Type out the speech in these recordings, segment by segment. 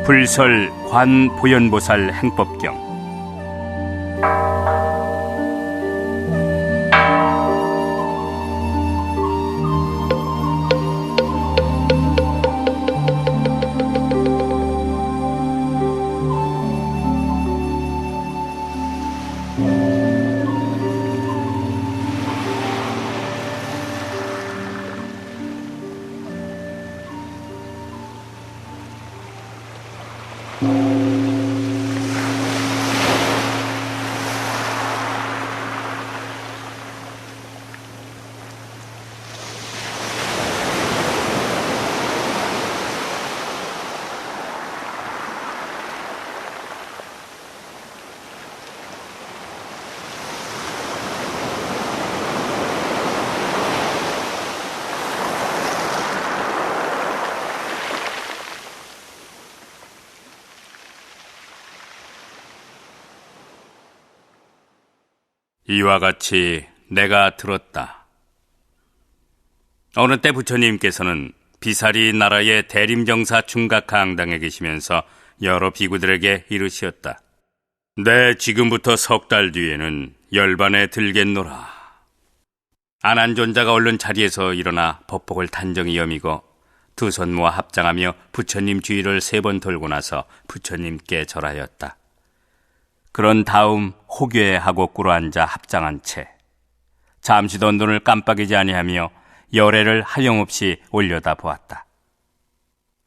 불설 관보현보살 행법경. 이와 같이 내가 들었다. 어느 때 부처님께서는 비사리 나라의 대림정사 중각항당에 계시면서 여러 비구들에게 이르시었다. 내 지금부터 석 달 뒤에는 열반에 들겠노라. 안한존자가 얼른 자리에서 일어나 법복을 단정히 여미고 두 손 모아 합장하며 부처님 주위를 3번 돌고 나서 부처님께 절하였다. 그런 다음 호궤에 하고 꿇어앉아 합장한 채 잠시도 눈을 깜빡이지 아니하며 열애를 하염없이 올려다 보았다.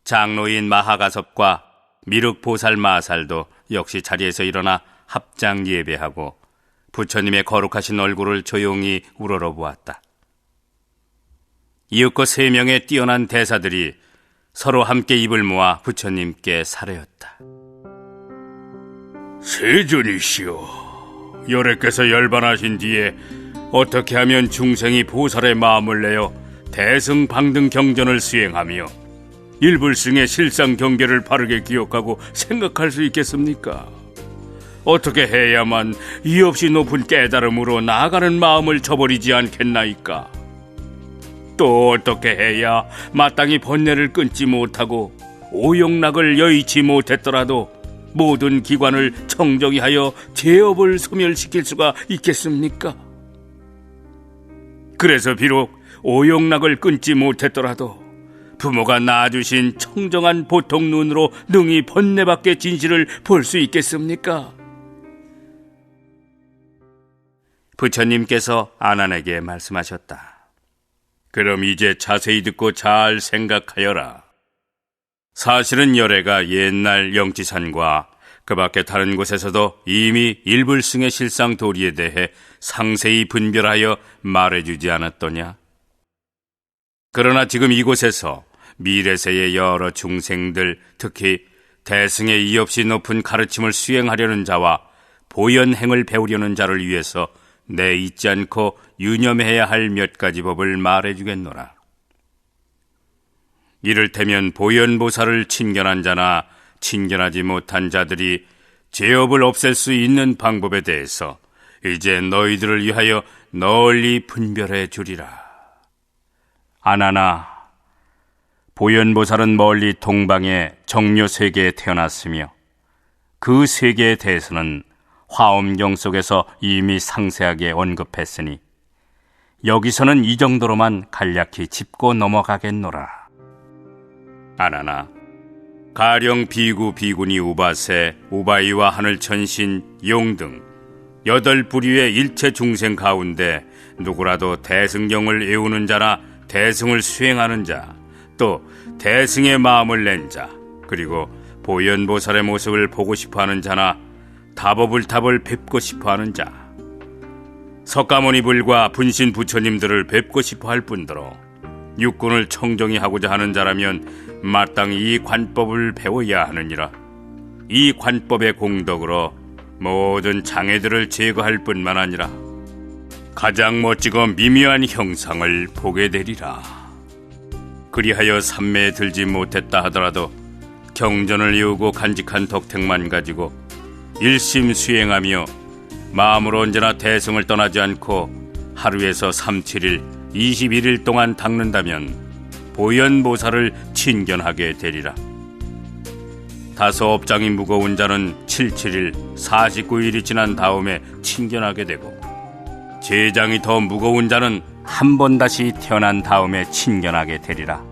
장로인 마하가섭과 미륵보살 마살도 역시 자리에서 일어나 합장 예배하고 부처님의 거룩하신 얼굴을 조용히 우러러보았다. 이윽고 3명의 뛰어난 대사들이 서로 함께 입을 모아 부처님께 사례었다. 세존이시여, 열애께서 열반하신 뒤에 어떻게 하면 중생이 보살의 마음을 내어 대승방등 경전을 수행하며 일불승의 실상 경계를 바르게 기억하고 생각할 수 있겠습니까? 어떻게 해야만 이 없이 높은 깨달음으로 나아가는 마음을 저버리지 않겠나이까? 또 어떻게 해야 마땅히 번뇌를 끊지 못하고 오욕락을 여의치 못했더라도 모든 기관을 청정히 하여 제업을 소멸시킬 수가 있겠습니까? 그래서 비록 오욕락을 끊지 못했더라도 부모가 낳아주신 청정한 보통 눈으로 능히 번뇌밖의 진실을 볼 수 있겠습니까? 부처님께서 안한에게 말씀하셨다. 그럼 이제 자세히 듣고 잘 생각하여라. 사실은 열애가 옛날 영지산과 그 밖에 다른 곳에서도 이미 일불승의 실상 도리에 대해 상세히 분별하여 말해주지 않았더냐? 그러나 지금 이곳에서 미래세의 여러 중생들, 특히 대승의 이없이 높은 가르침을 수행하려는 자와 보현행을 배우려는 자를 위해서 내 잊지 않고 유념해야 할 몇 가지 법을 말해주겠노라. 이를테면 보현보살을 친견한 자나 친견하지 못한 자들이 죄업을 없앨 수 있는 방법에 대해서 이제 너희들을 위하여 널리 분별해 주리라. 안하나, 보현보살은 멀리 동방의 정묘세계에 태어났으며 그 세계에 대해서는 화엄경 속에서 이미 상세하게 언급했으니 여기서는 이 정도로만 간략히 짚고 넘어가겠노라. 안하나, 가령 비구, 비구니, 우바세, 우바이와 하늘천신, 용 등 8부류의 일체 중생 가운데 누구라도 대승경을 외우는 자나 대승을 수행하는 자, 또 대승의 마음을 낸 자, 그리고 보현보살의 모습을 보고 싶어하는 자나 다법을탑을 뵙고 싶어하는 자, 석가모니불과 분신 부처님들을 뵙고 싶어할 뿐더러 육군을 청정히 하고자 하는 자라면 마땅히 이 관법을 배워야 하느니라. 이 관법의 공덕으로 모든 장애들을 제거할 뿐만 아니라 가장 멋지고 미묘한 형상을 보게 되리라. 그리하여 삼매에 들지 못했다 하더라도 경전을 이루고 간직한 덕택만 가지고 일심 수행하며 마음으로 언제나 대승을 떠나지 않고 하루에서 3, 7일, 21일 동안 닦는다면 보현보살을 친견하게 되리라. 다소 업장이 무거운 자는 77일 49일이 지난 다음에 친견하게 되고, 제장이 더 무거운 자는 한 번 다시 태어난 다음에 친견하게 되리라.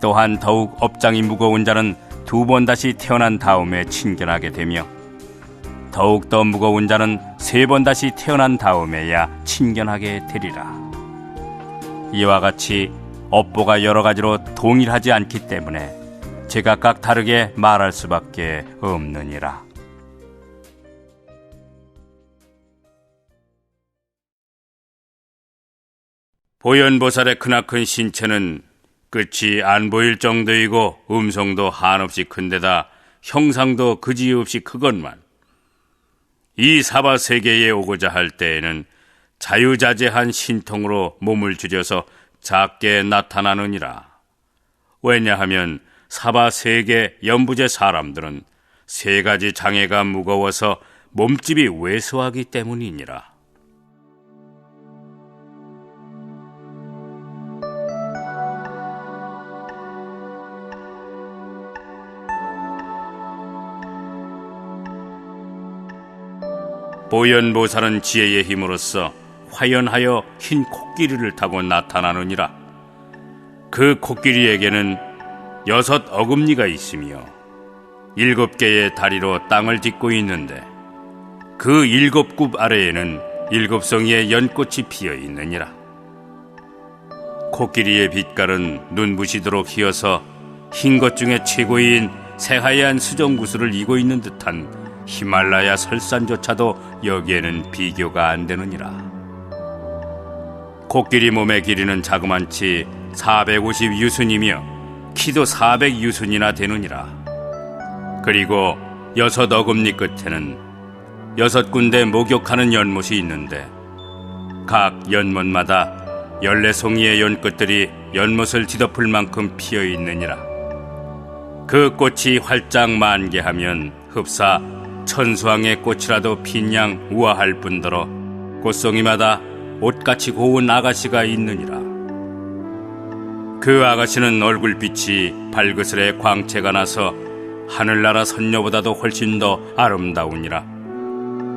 또한 더욱 업장이 무거운 자는 2번 다시 태어난 다음에 친견하게 되며, 더욱 더 무거운 자는 3번 다시 태어난 다음에야 친견하게 되리라. 이와 같이 업보가 여러 가지로 동일하지 않기 때문에 제각각 다르게 말할 수밖에 없느니라. 보현보살의 크나큰 신체는 끝이 안 보일 정도이고 음성도 한없이 큰데다 형상도 그지없이 크건만, 이 사바세계에 오고자 할 때에는 자유자재한 신통으로 몸을 줄여서 작게 나타나느니라. 왜냐하면 사바세계 연부제 사람들은 3가지 장애가 무거워서 몸집이 왜소하기 때문이니라. 보현보살은 지혜의 힘으로써 화연하여 흰 코끼리를 타고 나타나느니라. 그 코끼리에게는 6 어금니가 있으며 7개의 다리로 땅을 딛고 있는데, 그 7굽 아래에는 7송이의 연꽃이 피어 있느니라. 코끼리의 빛깔은 눈부시도록 희어서 흰 것 중에 최고인 새하얀 수정구슬을 이고 있는 듯한 히말라야 설산조차도 여기에는 비교가 안 되느니라. 코끼리 몸의 길이는 자그만치 450유순이며 키도 400유순이나 되느니라. 그리고 6 어금니 끝에는 6군데 목욕하는 연못이 있는데, 각 연못마다 14송이의 연꽃들이 연못을 뒤덮을 만큼 피어 있느니라. 그 꽃이 활짝 만개하면 흡사 천수왕의 꽃이라도 핀 양 우아할 뿐더러 꽃송이마다 옷같이 고운 아가씨가 있느니라. 그 아가씨는 얼굴빛이 발그스레 광채가 나서 하늘나라 선녀보다도 훨씬 더 아름다우니라.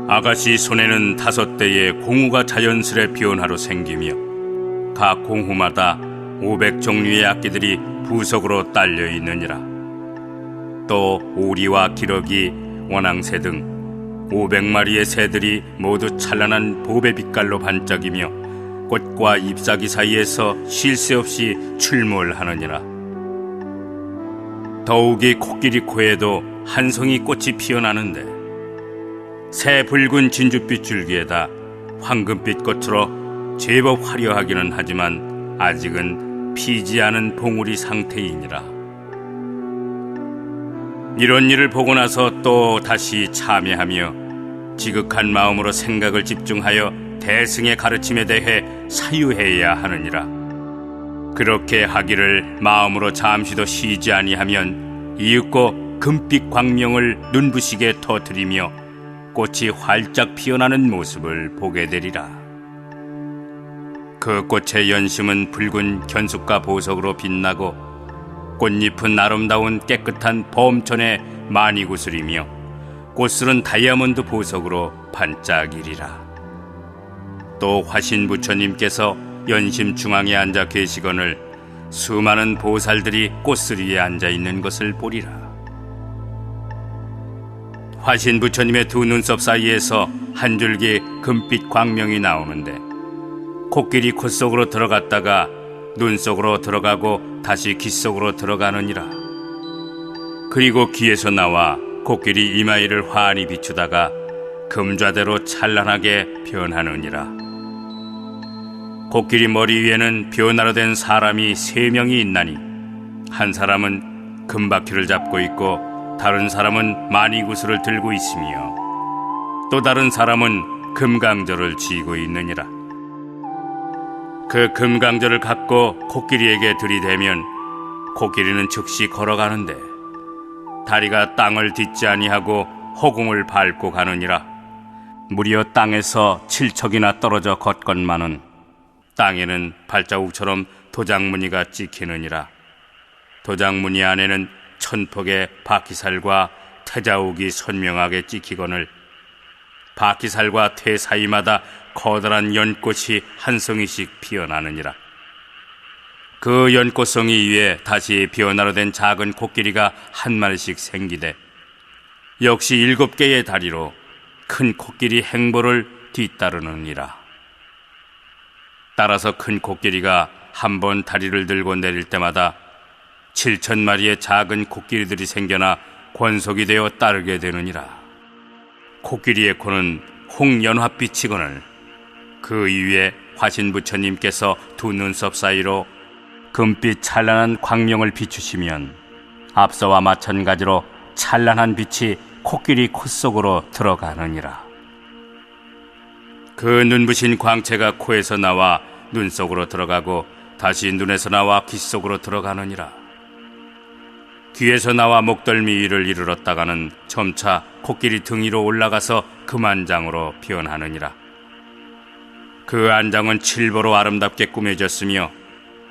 아가씨 손에는 5대의 공후가 자연스레 변화로 생기며 각 공후마다 500종류의 악기들이 부석으로 딸려 있느니라. 또 오리와 기러기, 원앙새 등 500마리의 새들이 모두 찬란한 보배 빛깔로 반짝이며 꽃과 잎사귀 사이에서 쉴 새 없이 출몰하느니라. 더욱이 코끼리 코에도 한 송이 꽃이 피어나는데, 새 붉은 진주빛 줄기에다 황금빛 꽃으로 제법 화려하기는 하지만 아직은 피지 않은 봉우리 상태이니라. 이런 일을 보고 나서 또 다시 참회하며 지극한 마음으로 생각을 집중하여 대승의 가르침에 대해 사유해야 하느니라. 그렇게 하기를 마음으로 잠시도 쉬지 아니하면 이윽고 금빛 광명을 눈부시게 터뜨리며 꽃이 활짝 피어나는 모습을 보게 되리라. 그 꽃의 연심은 붉은 견숫과 보석으로 빛나고, 꽃잎은 아름다운 깨끗한 범천의 마니구슬이며 꽃술은 다이아몬드 보석으로 반짝이리라. 또 화신부처님께서 연심 중앙에 앉아 계시거늘 수많은 보살들이 꽃술 위에 앉아 있는 것을 보리라. 화신부처님의 2 눈썹 사이에서 한 줄기 금빛 광명이 나오는데, 코끼리 콧 속으로 들어갔다가 눈 속으로 들어가고 다시 귀 속으로 들어가느니라. 그리고 귀에서 나와 코끼리 이마이를 환히 비추다가 금좌대로 찬란하게 변하느니라. 코끼리 머리 위에는 변화로 된 사람이 3명이 있나니, 한 사람은 금바퀴를 잡고 있고 다른 사람은 마니구슬을 들고 있으며 또 다른 사람은 금강저를 쥐고 있느니라. 그 금강저를 갖고 코끼리에게 들이대면 코끼리는 즉시 걸어가는데, 다리가 땅을 딛지 아니하고 허공을 밟고 가느니라. 무려 땅에서 7척이나 떨어져 걷건만은 땅에는 발자국처럼 도장무늬가 찍히느니라. 도장무늬 안에는 천폭의 바퀴살과 태자욱이 선명하게 찍히거늘 바퀴살과 태 사이마다 커다란 연꽃이 한 성이씩 피어나느니라. 그 연꽃송이 위에 다시 변화로 된 작은 코끼리가 한 마리씩 생기되 역시 7개의 다리로 큰 코끼리 행보를 뒤따르느니라. 따라서 큰 코끼리가 한 번 다리를 들고 내릴 때마다 7,000마리의 작은 코끼리들이 생겨나 권속이 되어 따르게 되느니라. 코끼리의 코는 홍연화빛이거늘 그 위에 화신 부처님께서 두 눈썹 사이로 금빛 찬란한 광명을 비추시면 앞서와 마찬가지로 찬란한 빛이 코끼리 코 속으로 들어가느니라. 그 눈부신 광채가 코에서 나와 눈 속으로 들어가고 다시 눈에서 나와 귀 속으로 들어가느니라. 귀에서 나와 목덜미 위를 이르렀다가는 점차 코끼리 등 위로 올라가서 금안장으로 변하느니라. 그 안장은 칠보로 아름답게 꾸며졌으며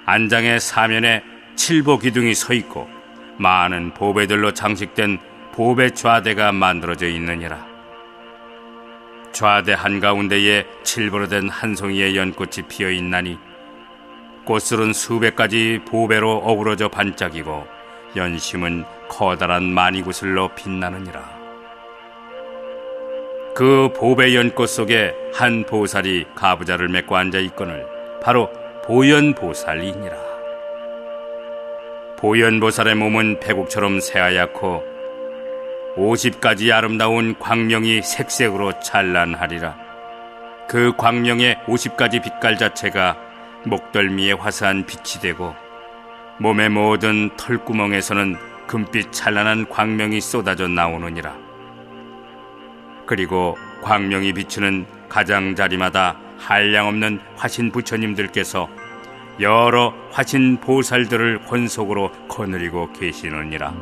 안장의 사면에 칠보 기둥이 서 있고 많은 보배들로 장식된 보배 좌대가 만들어져 있느니라. 좌대 한가운데에 칠보로 된 한 송이의 연꽃이 피어 있나니 꽃술은 수백 가지 보배로 어우러져 반짝이고 연심은 커다란 마니구슬로 빛나느니라. 그 보배 연꽃 속에 한 보살이 가부좌를 메고 앉아 있거늘 바로 보현보살이니라. 보현보살의 몸은 백옥처럼 새하얗고 50가지 아름다운 광명이 색색으로 찬란하리라. 그 광명의 50가지 빛깔 자체가 목덜미에 화사한 빛이 되고 몸의 모든 털구멍에서는 금빛 찬란한 광명이 쏟아져 나오느니라. 그리고 광명이 비추는 가장자리마다 한량없는 화신 부처님들께서 여러 화신 보살들을 권속으로 거느리고 계시느니라.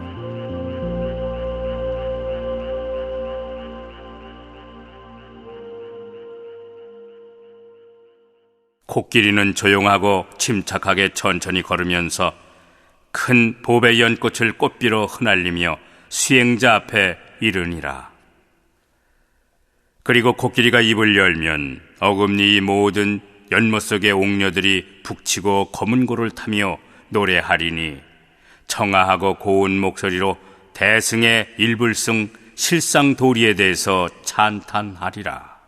코끼리는 조용하고 침착하게 천천히 걸으면서 큰 보배 연꽃을 꽃비로 흩날리며 수행자 앞에 이르니라. 그리고 코끼리가 입을 열면 어금니 모든 연못 속의 옥녀들이 북치고 검은 고를 타며 노래하리니 청아하고 고운 목소리로 대승의 일불승 실상도리에 대해서 찬탄하리라.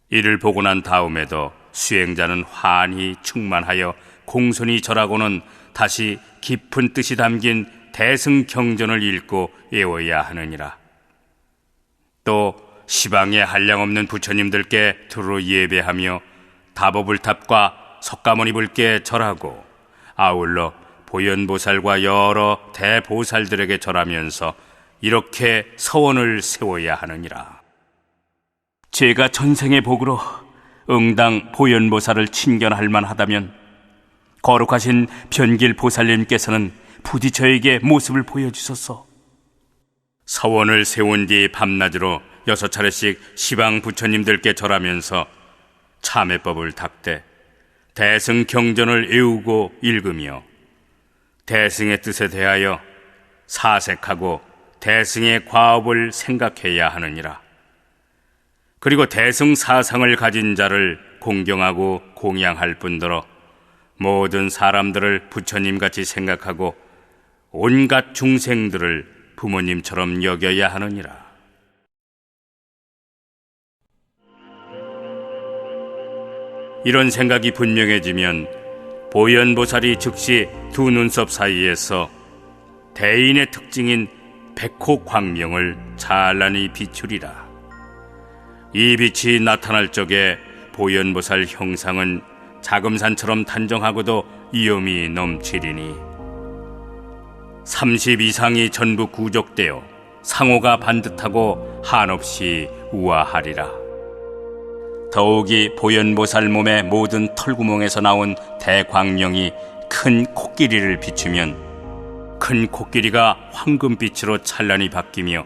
이를 보고 난 다음에도 수행자는 환히 충만하여 공손히 절하고는 다시 깊은 뜻이 담긴 대승경전을 읽고 외워야 하느니라. 또 시방에 한량없는 부처님들께 두루 예배하며 다보불탑과 석가모니불께 절하고 아울러 보현보살과 여러 대보살들에게 절하면서 이렇게 서원을 세워야 하느니라. 제가 전생의 복으로 응당 보현보살을 친견할 만하다면 거룩하신 변길보살님께서는 부디 저에게 모습을 보여주소서. 서원을 세운 뒤 밤낮으로 6차례씩 시방 부처님들께 절하면서 참회법을 닦되 대승경전을 외우고 읽으며 대승의 뜻에 대하여 사색하고 대승의 과업을 생각해야 하느니라. 그리고 대승 사상을 가진 자를 공경하고 공양할 뿐더러 모든 사람들을 부처님같이 생각하고 온갖 중생들을 부모님처럼 여겨야 하느니라. 이런 생각이 분명해지면 보현보살이 즉시 두 눈썹 사이에서 대인의 특징인 백호 광명을 찬란히 비추리라. 이 빛이 나타날 적에 보현보살 형상은 자금산처럼 단정하고도 위엄이 넘치리니 30 이상이 전부 구족되어 상호가 반듯하고 한없이 우아하리라. 더욱이 보현보살 몸의 모든 털구멍에서 나온 대광명이 큰 코끼리를 비추면 큰 코끼리가 황금빛으로 찬란히 바뀌며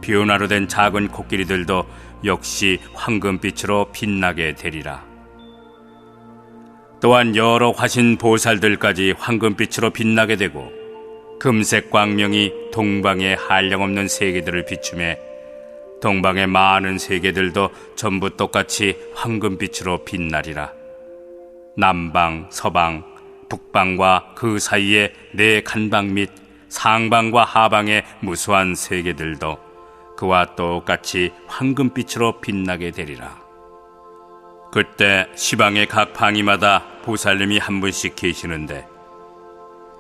변화로 된 작은 코끼리들도 역시 황금빛으로 빛나게 되리라. 또한 여러 화신 보살들까지 황금빛으로 빛나게 되고 금색 광명이 동방의 한량없는 세계들을 비추매 동방의 많은 세계들도 전부 똑같이 황금빛으로 빛나리라. 남방, 서방, 북방과 그 사이에 네 간방 및 상방과 하방의 무수한 세계들도 그와 똑같이 황금빛으로 빛나게 되리라. 그때 시방의 각 방위마다 보살님이 한 분씩 계시는데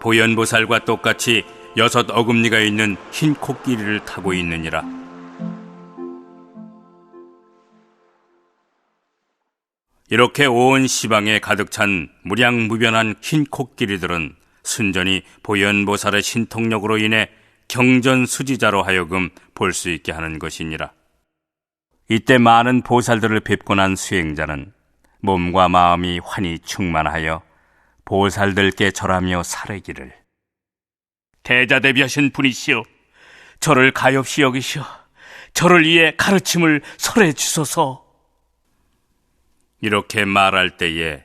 보현보살과 똑같이 6 어금니가 있는 흰 코끼리를 타고 있느니라. 이렇게 온 시방에 가득 찬 무량무변한 흰 코끼리들은 순전히 보현보살의 신통력으로 인해 경전수지자로 하여금 볼 수 있게 하는 것이니라. 이때 많은 보살들을 뵙고 난 수행자는 몸과 마음이 환히 충만하여 보살들께 절하며 사르기를, 대자대비하신 분이시여, 저를 가엾이 여기시어 저를 위해 가르침을 설해 주소서. 이렇게 말할 때에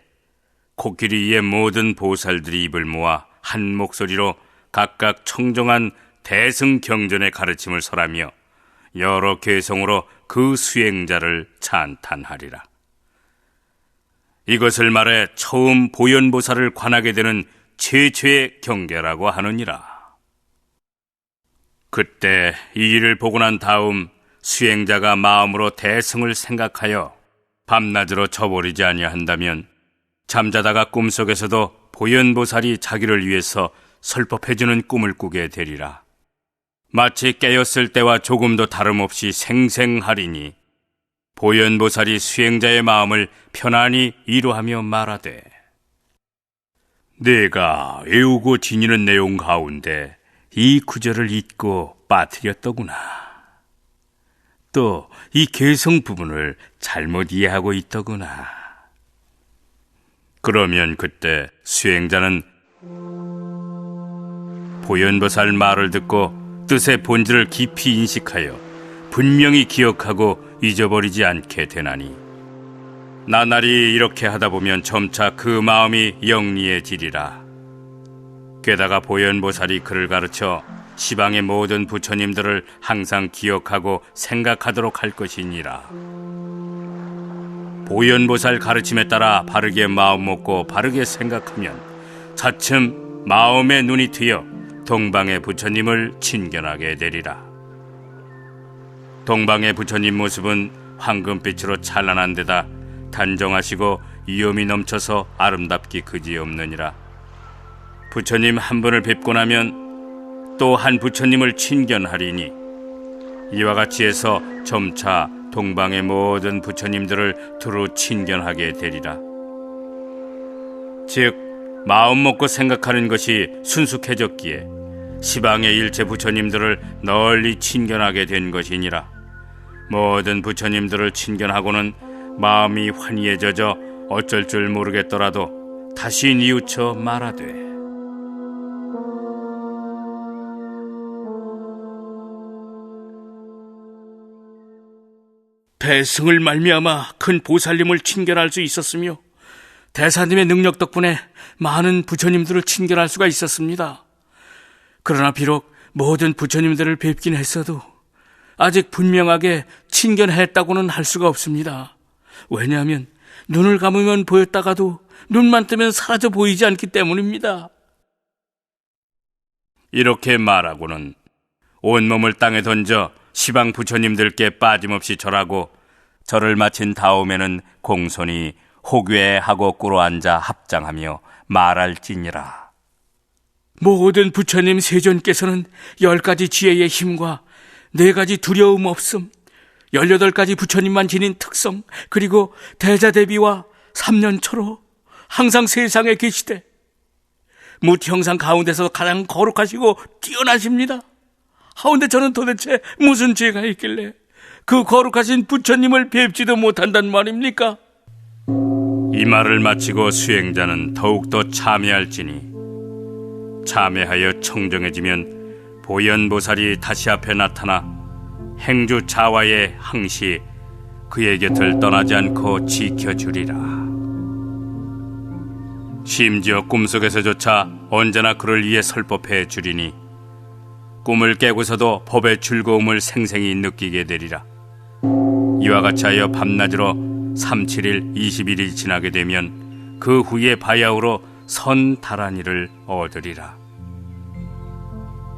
코끼리 위에 모든 보살들이 입을 모아 한 목소리로 각각 청정한 대승경전의 가르침을 설하며 여러 개성으로 그 수행자를 찬탄하리라. 이것을 말해 처음 보현보살을 관하게 되는 최초의 경계라고 하느니라. 그때 이 일을 보고 난 다음 수행자가 마음으로 대승을 생각하여 밤낮으로 저버리지 아니한다면 잠자다가 꿈속에서도 보현보살이 자기를 위해서 설법해주는 꿈을 꾸게 되리라. 마치 깨었을 때와 조금도 다름없이 생생하리니 보현보살이 수행자의 마음을 편안히 위로하며 말하되, 내가 외우고 지니는 내용 가운데 이 구절을 잊고 빠뜨렸더구나. 또 이 개성 부분을 잘못 이해하고 있더구나. 그러면 그때 수행자는 보현보살 말을 듣고 뜻의 본질을 깊이 인식하여 분명히 기억하고 잊어버리지 않게 되나니, 나날이 이렇게 하다 보면 점차 그 마음이 영리해지리라. 게다가 보현보살이 그를 가르쳐 시방의 모든 부처님들을 항상 기억하고 생각하도록 할 것이니라. 보현보살 가르침에 따라 바르게 마음 먹고 바르게 생각하면 차츰 마음의 눈이 트여 동방의 부처님을 친견하게 되리라. 동방의 부처님 모습은 황금빛으로 찬란한 데다 단정하시고 위엄이 넘쳐서 아름답기 그지없느니라. 부처님 한 분을 뵙고 나면 또 한 부처님을 친견하리니, 이와 같이 해서 점차 동방의 모든 부처님들을 두루 친견하게 되리라. 즉 마음 먹고 생각하는 것이 순숙해졌기에 시방의 일체 부처님들을 널리 친견하게 된 것이니라. 모든 부처님들을 친견하고는 마음이 환희해져져 어쩔 줄 모르겠더라도 다시 뉘우쳐 말하되, 대승을 말미암아 큰 보살님을 친견할 수 있었으며 대사님의 능력 덕분에 많은 부처님들을 친견할 수가 있었습니다. 그러나 비록 모든 부처님들을 뵙긴 했어도 아직 분명하게 친견했다고는 할 수가 없습니다. 왜냐하면 눈을 감으면 보였다가도 눈만 뜨면 사라져 보이지 않기 때문입니다. 이렇게 말하고는 온몸을 땅에 던져 시방 부처님들께 빠짐없이 절하고 절을 마친 다음에는 공손히 호궤에 하고 꿇어앉아 합장하며 말할지니라. 모든 부처님 세존께서는 10가지 지혜의 힘과 4가지 두려움 없음, 18가지 부처님만 지닌 특성, 그리고 대자대비와 3년초로 항상 세상에 계시되 무형상 가운데서 가장 거룩하시고 뛰어나십니다. 하운데 저는 도대체 무슨 죄가 있길래 그 거룩하신 부처님을 뵙지도 못한단 말입니까? 이 말을 마치고 수행자는 더욱더 참회할지니, 참회하여 청정해지면 보현보살이 다시 앞에 나타나 행주 자와의 항시 그의 곁을 떠나지 않고 지켜주리라. 심지어 꿈속에서조차 언제나 그를 위해 설법해 주리니 꿈을 깨고서도 법의 즐거움을 생생히 느끼게 되리라. 이와 같이 하여 밤낮으로 3, 7일, 20일이 지나게 되면 그 후에 바야흐로 선 다란이를 얻으리라.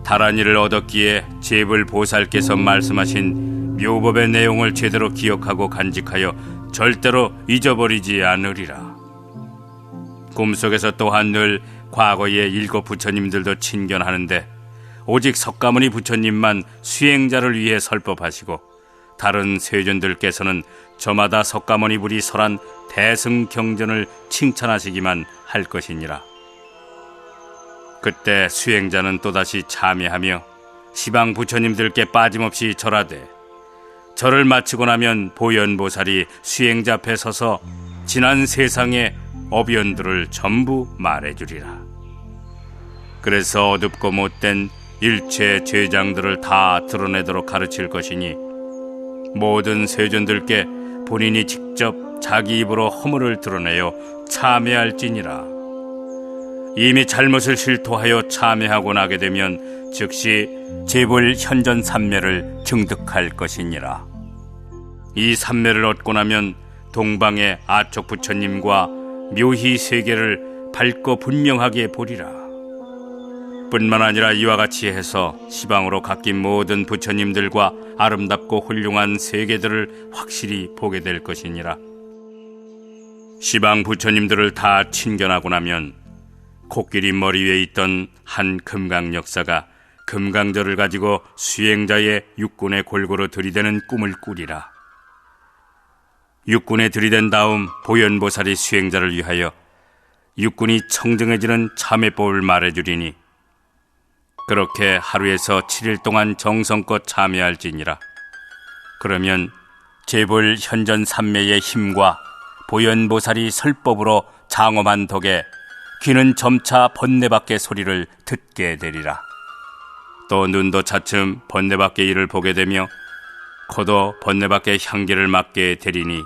다란이를 얻었기에 제불 보살께서 말씀하신 묘법의 내용을 제대로 기억하고 간직하여 절대로 잊어버리지 않으리라. 꿈속에서 또한 늘 과거의 7 부처님들도 친견하는데 오직 석가모니 부처님만 수행자를 위해 설법하시고 다른 세존들께서는 저마다 석가모니 불이 설한 대승경전을 칭찬하시기만 할 것이니라. 그때 수행자는 또다시 참여하며 시방 부처님들께 빠짐없이 절하되 절을 마치고 나면 보현보살이 수행자 앞에 서서 지난 세상의 어변들을 전부 말해주리라. 그래서 어둡고 못된 일체 죄장들을 다 드러내도록 가르칠 것이니 모든 세존들께 본인이 직접 자기 입으로 허물을 드러내어 참회할지니라. 이미 잘못을 실토하여 참회하고 나게 되면 즉시 제불 현전 삼매를 증득할 것이니라. 이 삼매를 얻고 나면 동방의 아촉 부처님과 묘희 세계를 밝고 분명하게 보리라. 뿐만 아니라 이와 같이 해서 시방으로 갓긴 모든 부처님들과 아름답고 훌륭한 세계들을 확실히 보게 될 것이니라. 시방 부처님들을 다 친견하고 나면 코끼리 머리 위에 있던 한 금강역사가 금강절을 가지고 수행자의 육군에 골고루 들이대는 꿈을 꾸리라. 육군에 들이댄 다음 보현보살이 수행자를 위하여 육군이 청정해지는 참회법을 말해주리니 그렇게 하루에서 7일 동안 정성껏 참회할지니라. 그러면 제불 현전 삼매의 힘과 보현보살이 설법으로 장엄한 덕에 귀는 점차 번뇌밖의 소리를 듣게 되리라. 또 눈도 차츰 번뇌밖의 일을 보게 되며 코도 번뇌밖의 향기를 맡게 되리니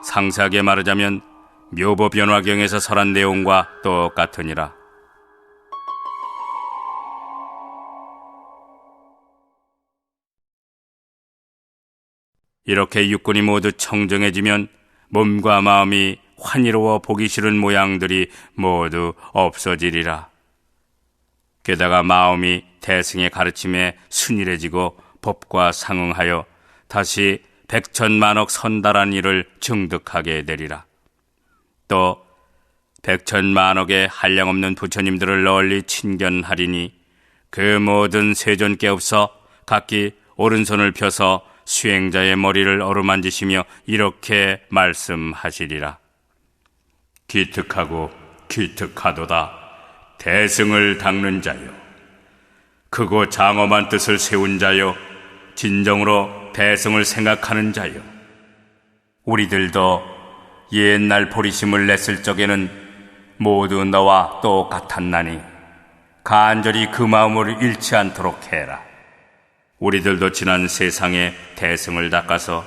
상세하게 말하자면 묘보변화경에서 설한 내용과 똑같으니라. 이렇게 육군이 모두 청정해지면 몸과 마음이 환희로워 보기 싫은 모양들이 모두 없어지리라. 게다가 마음이 대승의 가르침에 순일해지고 법과 상응하여 다시 백천만억 선달한 일을 증득하게 되리라. 또 백천만억의 한량없는 부처님들을 널리 친견하리니 그 모든 세존께 없어 각기 오른손을 펴서 수행자의 머리를 어루만지시며 이렇게 말씀하시리라. 기특하고 기특하도다. 대승을 닦는 자요, 크고 장엄한 뜻을 세운 자요, 진정으로 대승을 생각하는 자요. 우리들도 옛날 보리심을 냈을 적에는 모두 너와 똑같았나니 간절히 그 마음을 잃지 않도록 해라. 우리들도 지난 세상에 대승을 닦아서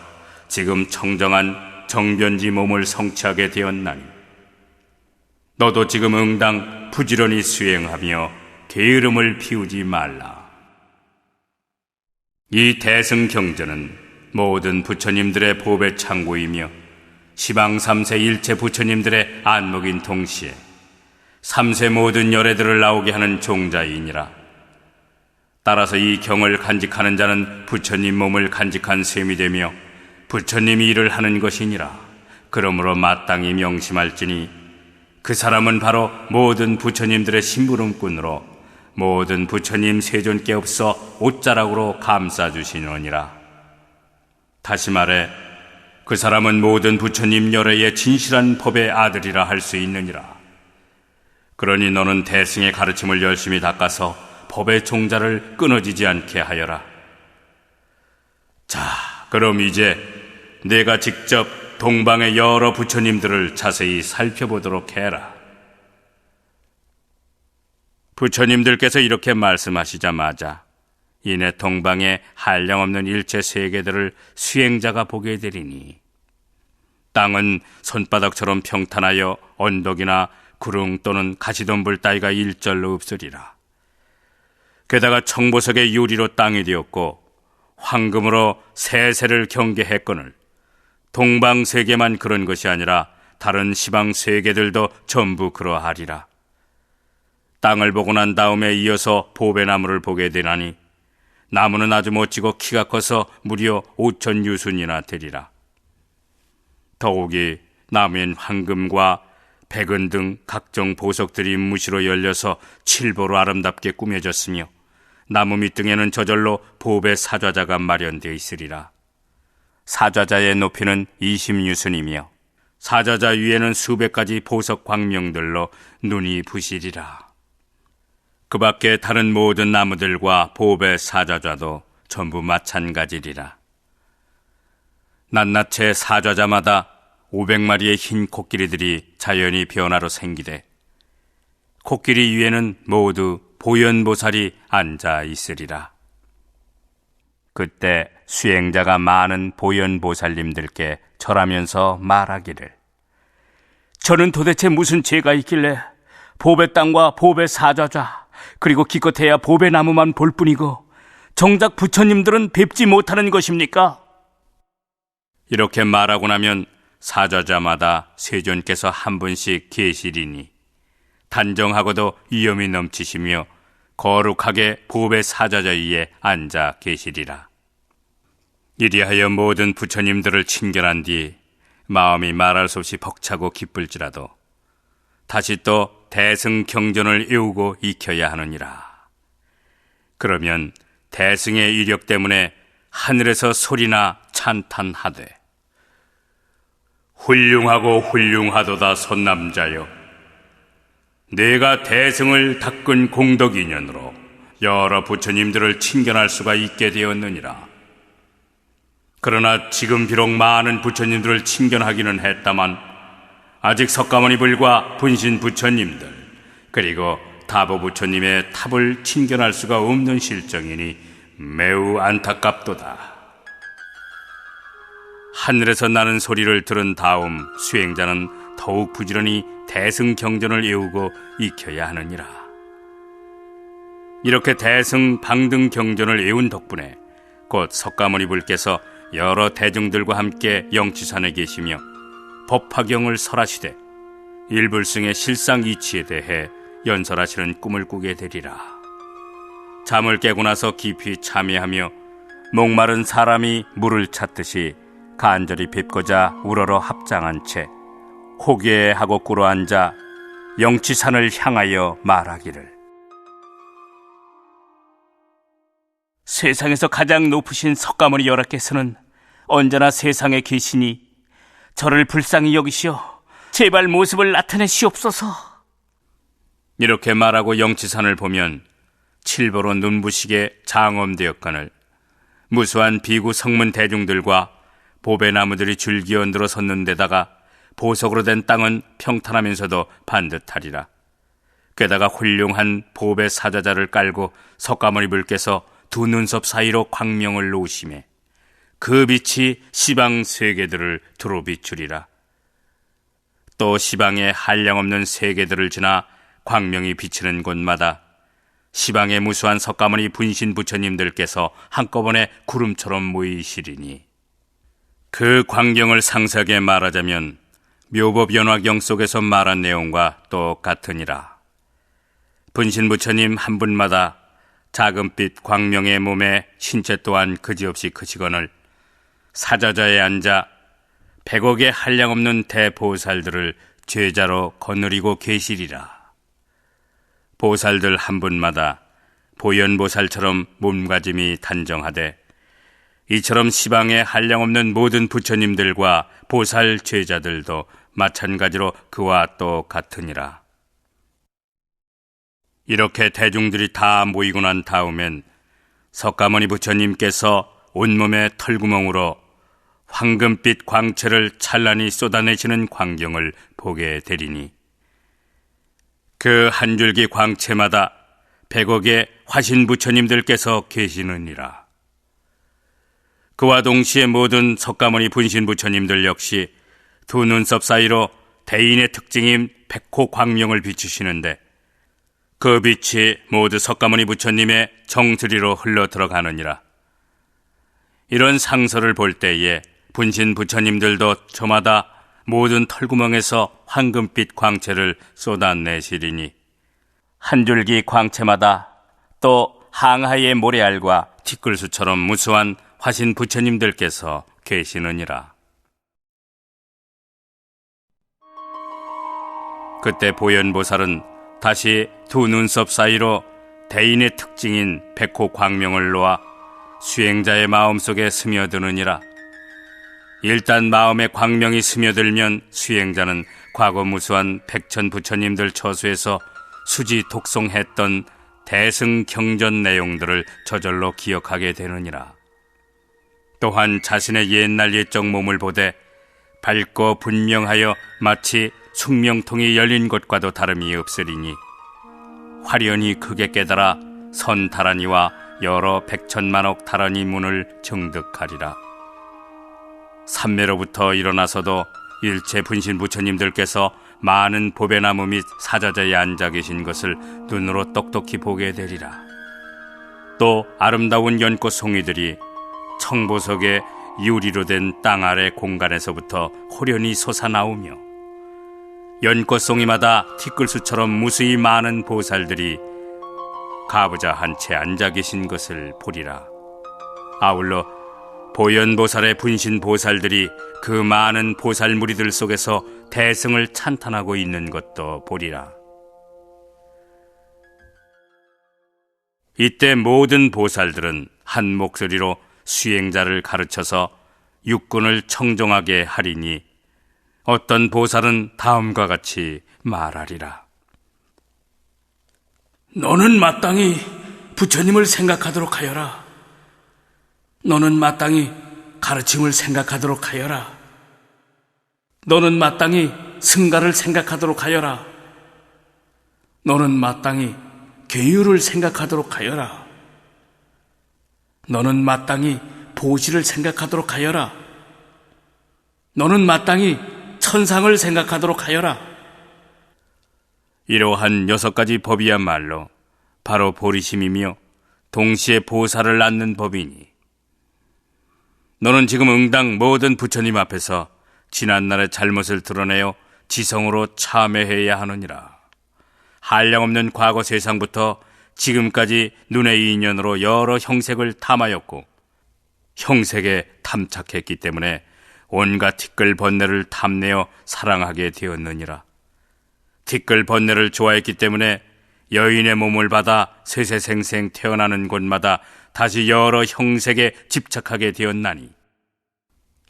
지금 청정한 정변지 몸을 성취하게 되었나니 너도 지금 응당 부지런히 수행하며 게으름을 피우지 말라. 이 대승경전은 모든 부처님들의 보배 창고이며 시방 3세 일체 부처님들의 안목인 동시에 3세 모든 열애들을 나오게 하는 종자이니라. 따라서 이 경을 간직하는 자는 부처님 몸을 간직한 셈이 되며 부처님이 일을 하는 것이니라. 그러므로 마땅히 명심할지니 그 사람은 바로 모든 부처님들의 심부름꾼으로 모든 부처님 세존께 없어 옷자락으로 감싸주시느니라. 다시 말해 그 사람은 모든 부처님 열애의 진실한 법의 아들이라 할 수 있느니라. 그러니 너는 대승의 가르침을 열심히 닦아서 법의 종자를 끊어지지 않게 하여라. 자, 그럼 이제 내가 직접 동방의 여러 부처님들을 자세히 살펴보도록 해라. 부처님들께서 이렇게 말씀하시자마자 이내 동방의 한량없는 일체 세계들을 수행자가 보게 되리니 땅은 손바닥처럼 평탄하여 언덕이나 구릉 또는 가시덤불 따위가 일절로 없으리라. 게다가 청보석의 유리로 땅이 되었고 황금으로 세세를 경계했거늘 동방세계만 그런 것이 아니라 다른 시방세계들도 전부 그러하리라. 땅을 보고 난 다음에 이어서 보배나무를 보게 되나니 나무는 아주 멋지고 키가 커서 무려 5천 유순이나 되리라. 더욱이 나무엔 황금과 백은 등 각종 보석들이 무시로 열려서 칠보로 아름답게 꾸며졌으며 나무 밑등에는 저절로 보배 사좌자가 마련되어 있으리라. 사좌자의 높이는 20유순이며 사좌자 위에는 수백 가지 보석 광명들로 눈이 부시리라. 그 밖에 다른 모든 나무들과 보배 사좌자도 전부 마찬가지리라. 낱낱의 사좌자마다 500마리의 흰 코끼리들이 자연히 변화로 생기되 코끼리 위에는 모두 보현보살이 앉아 있으리라. 그때 수행자가 많은 보현보살님들께 절하면서 말하기를, 저는 도대체 무슨 죄가 있길래 보배 땅과 보배 사좌자 그리고 기껏해야 보배 나무만 볼 뿐이고 정작 부처님들은 뵙지 못하는 것입니까? 이렇게 말하고 나면 사좌자마다 세존께서 한 분씩 계시리니 단정하고도 위엄이 넘치시며 거룩하게 보배 사좌자 위에 앉아 계시리라. 이리하여 모든 부처님들을 친견한 뒤 마음이 말할 수 없이 벅차고 기쁠지라도 다시 또 대승 경전을 외우고 익혀야 하느니라. 그러면 대승의 위력 때문에 하늘에서 소리나 찬탄하되, 훌륭하고 훌륭하도다 선남자여, 내가 대승을 닦은 공덕 인연으로 여러 부처님들을 친견할 수가 있게 되었느니라. 그러나 지금 비록 많은 부처님들을 친견하기는 했다만 아직 석가모니 불과 분신 부처님들 그리고 다보 부처님의 탑을 친견할 수가 없는 실정이니 매우 안타깝도다. 하늘에서 나는 소리를 들은 다음 수행자는 더욱 부지런히 대승 경전을 외우고 익혀야 하느니라. 이렇게 대승 방등 경전을 외운 덕분에 곧 석가모니 불께서 여러 대중들과 함께 영치산에 계시며 법화경을 설하시되 일불승의 실상 이치에 대해 연설하시는 꿈을 꾸게 되리라. 잠을 깨고 나서 깊이 참회하며 목마른 사람이 물을 찾듯이 간절히 뵙고자 우러러 합장한 채 호계하고 꿇어앉아 영치산을 향하여 말하기를, 세상에서 가장 높으신 석가모니 여라께서는 언제나 세상에 계시니 저를 불쌍히 여기시어 제발 모습을 나타내시옵소서. 이렇게 말하고 영치산을 보면 칠보로 눈부시게 장엄되었거늘 무수한 비구 성문 대중들과 보배나무들이 줄기어 늘어섰는 데다가 보석으로 된 땅은 평탄하면서도 반듯하리라. 게다가 훌륭한 보배 사자자를 깔고 석가모니 불께서 두 눈썹 사이로 광명을 놓으시매 그 빛이 시방 세계들을 두루 비추리라. 또 시방의 한량없는 세계들을 지나 광명이 비치는 곳마다 시방의 무수한 석가모니 분신 부처님들께서 한꺼번에 구름처럼 모이시리니 그 광경을 상세하게 말하자면 묘법연화경 속에서 말한 내용과 똑같으니라. 분신 부처님 한 분마다 작은빛 광명의 몸에 신체 또한 그지없이 크시거늘 사자자에 앉아 100억의 한량없는 대보살들을 제자로 거느리고 계시리라. 보살들 한 분마다 보현보살처럼 몸가짐이 단정하되 이처럼 시방에 한량없는 모든 부처님들과 보살 제자들도 마찬가지로 그와 똑같으니라. 이렇게 대중들이 다 모이고 난 다음엔 석가모니 부처님께서 온몸의 털구멍으로 황금빛 광채를 찬란히 쏟아내시는 광경을 보게 되리니 그 한 줄기 광채마다 100억의 화신 부처님들께서 계시느니라. 그와 동시에 모든 석가모니 분신 부처님들 역시 두 눈썹 사이로 대인의 특징인 백호 광명을 비추시는데 그 빛이 모두 석가모니 부처님의 정수리로 흘러 들어가느니라. 이런 상서를 볼 때에 분신 부처님들도 저마다 모든 털구멍에서 황금빛 광채를 쏟아내시리니 한 줄기 광채마다 또 항하의 모래알과 티끌수처럼 무수한 화신 부처님들께서 계시느니라. 그때 보현보살은 다시 두 눈썹 사이로 대인의 특징인 백호 광명을 놓아 수행자의 마음속에 스며드느니라. 일단 마음에 광명이 스며들면 수행자는 과거 무수한 백천 부처님들 처소에서 수지 독송했던 대승 경전 내용들을 저절로 기억하게 되느니라. 또한 자신의 옛날 옛적 몸을 보되 밝고 분명하여 마치 숙명통이 열린 것과도 다름이 없으리니 화련히 크게 깨달아 선다라니와 여러 백천만억 다라니 문을 증득하리라. 삼매로부터 일어나서도 일체 분신 부처님들께서 많은 보배나무 및 사자자에 앉아 계신 것을 눈으로 똑똑히 보게 되리라. 또 아름다운 연꽃 송이들이 청보석의 유리로 된 땅 아래 공간에서부터 호련히 솟아나오며 연꽃송이마다 티끌수처럼 무수히 많은 보살들이 가부좌 한 채 앉아 계신 것을 보리라. 아울러 보현보살의 분신 보살들이 그 많은 보살 무리들 속에서 대승을 찬탄하고 있는 것도 보리라. 이때 모든 보살들은 한 목소리로 수행자를 가르쳐서 육군을 청정하게 하리니 어떤 보살은 다음과 같이 말하리라. 너는 마땅히 부처님을 생각하도록 하여라. 너는 마땅히 가르침을 생각하도록 하여라. 너는 마땅히 승가를 생각하도록 하여라. 너는 마땅히 계율을 생각하도록 하여라. 너는 마땅히 보시를 생각하도록 하여라. 너는 마땅히 천상을 생각하도록 하여라. 이러한 6가지 법이야말로 바로 보리심이며 동시에 보살을 낳는 법이니 너는 지금 응당 모든 부처님 앞에서 지난날의 잘못을 드러내어 지성으로 참회해야 하느니라. 한량없는 과거 세상부터 지금까지 눈의 인연으로 여러 형색을 탐하였고 형색에 탐착했기 때문에 온갖 티끌 번뇌를 탐내어 사랑하게 되었느니라. 티끌 번뇌를 좋아했기 때문에 여인의 몸을 받아 세세생생 태어나는 곳마다 다시 여러 형색에 집착하게 되었나니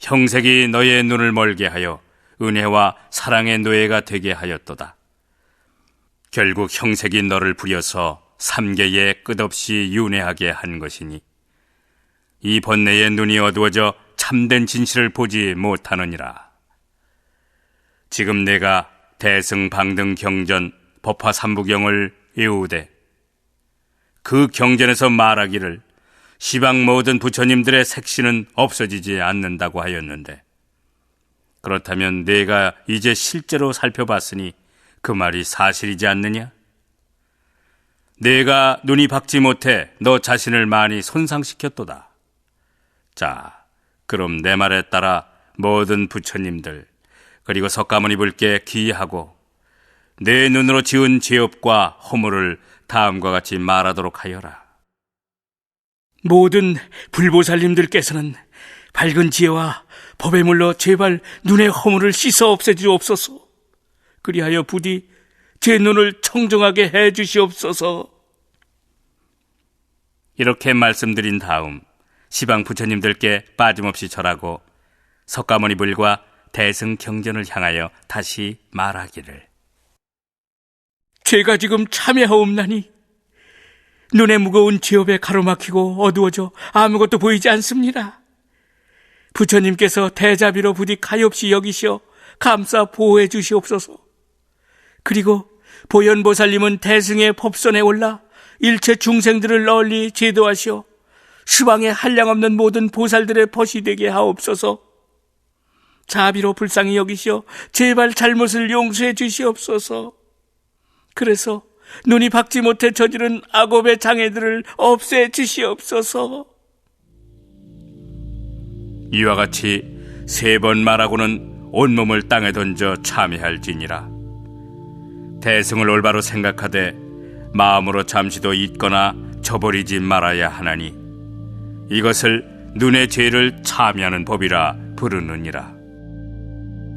형색이 너의 눈을 멀게 하여 은혜와 사랑의 노예가 되게 하였도다. 결국 형색이 너를 부려서 삼계에 끝없이 윤회하게 한 것이니 이 번뇌의 눈이 어두워져 참된 진실을 보지 못하느니라. 지금 내가 대승방등 경전 법화 삼부경을 외우되 그 경전에서 말하기를 시방 모든 부처님들의 색신은 없어지지 않는다고 하였는데 그렇다면 내가 이제 실제로 살펴봤으니 그 말이 사실이지 않느냐? 내가 눈이 박지 못해 너 자신을 많이 손상시켰도다. 자, 그럼 내 말에 따라 모든 부처님들 그리고 석가모니 불께 기하고 내 눈으로 지은 죄업과 허물을 다음과 같이 말하도록 하여라. 모든 불보살님들께서는 밝은 지혜와 법의 물로 제발 눈의 허물을 씻어 없애주옵소서. 그리하여 부디 제 눈을 청정하게 해주시옵소서. 이렇게 말씀드린 다음 시방 부처님들께 빠짐없이 절하고 석가모니 불과 대승 경전을 향하여 다시 말하기를 제가 지금 참회하옵나니 눈에 무거운 지업에 가로막히고 어두워져 아무것도 보이지 않습니다. 부처님께서 대자비로 부디 가엾이 여기시어 감싸 보호해 주시옵소서. 그리고 보현보살님은 대승의 법선에 올라 일체 중생들을 널리 제도하시어 수방에 한량없는 모든 보살들의 벗이 되게 하옵소서. 자비로 불쌍히 여기시어 제발 잘못을 용서해 주시옵소서. 그래서 눈이 박지 못해 저지른 악업의 장애들을 없애 주시옵소서. 이와 같이 3번 말하고는 온몸을 땅에 던져 참회할지니라. 대승을 올바로 생각하되 마음으로 잠시도 잊거나 저버리지 말아야 하나니 이것을 눈의 죄를 참회하는 법이라 부르느니라.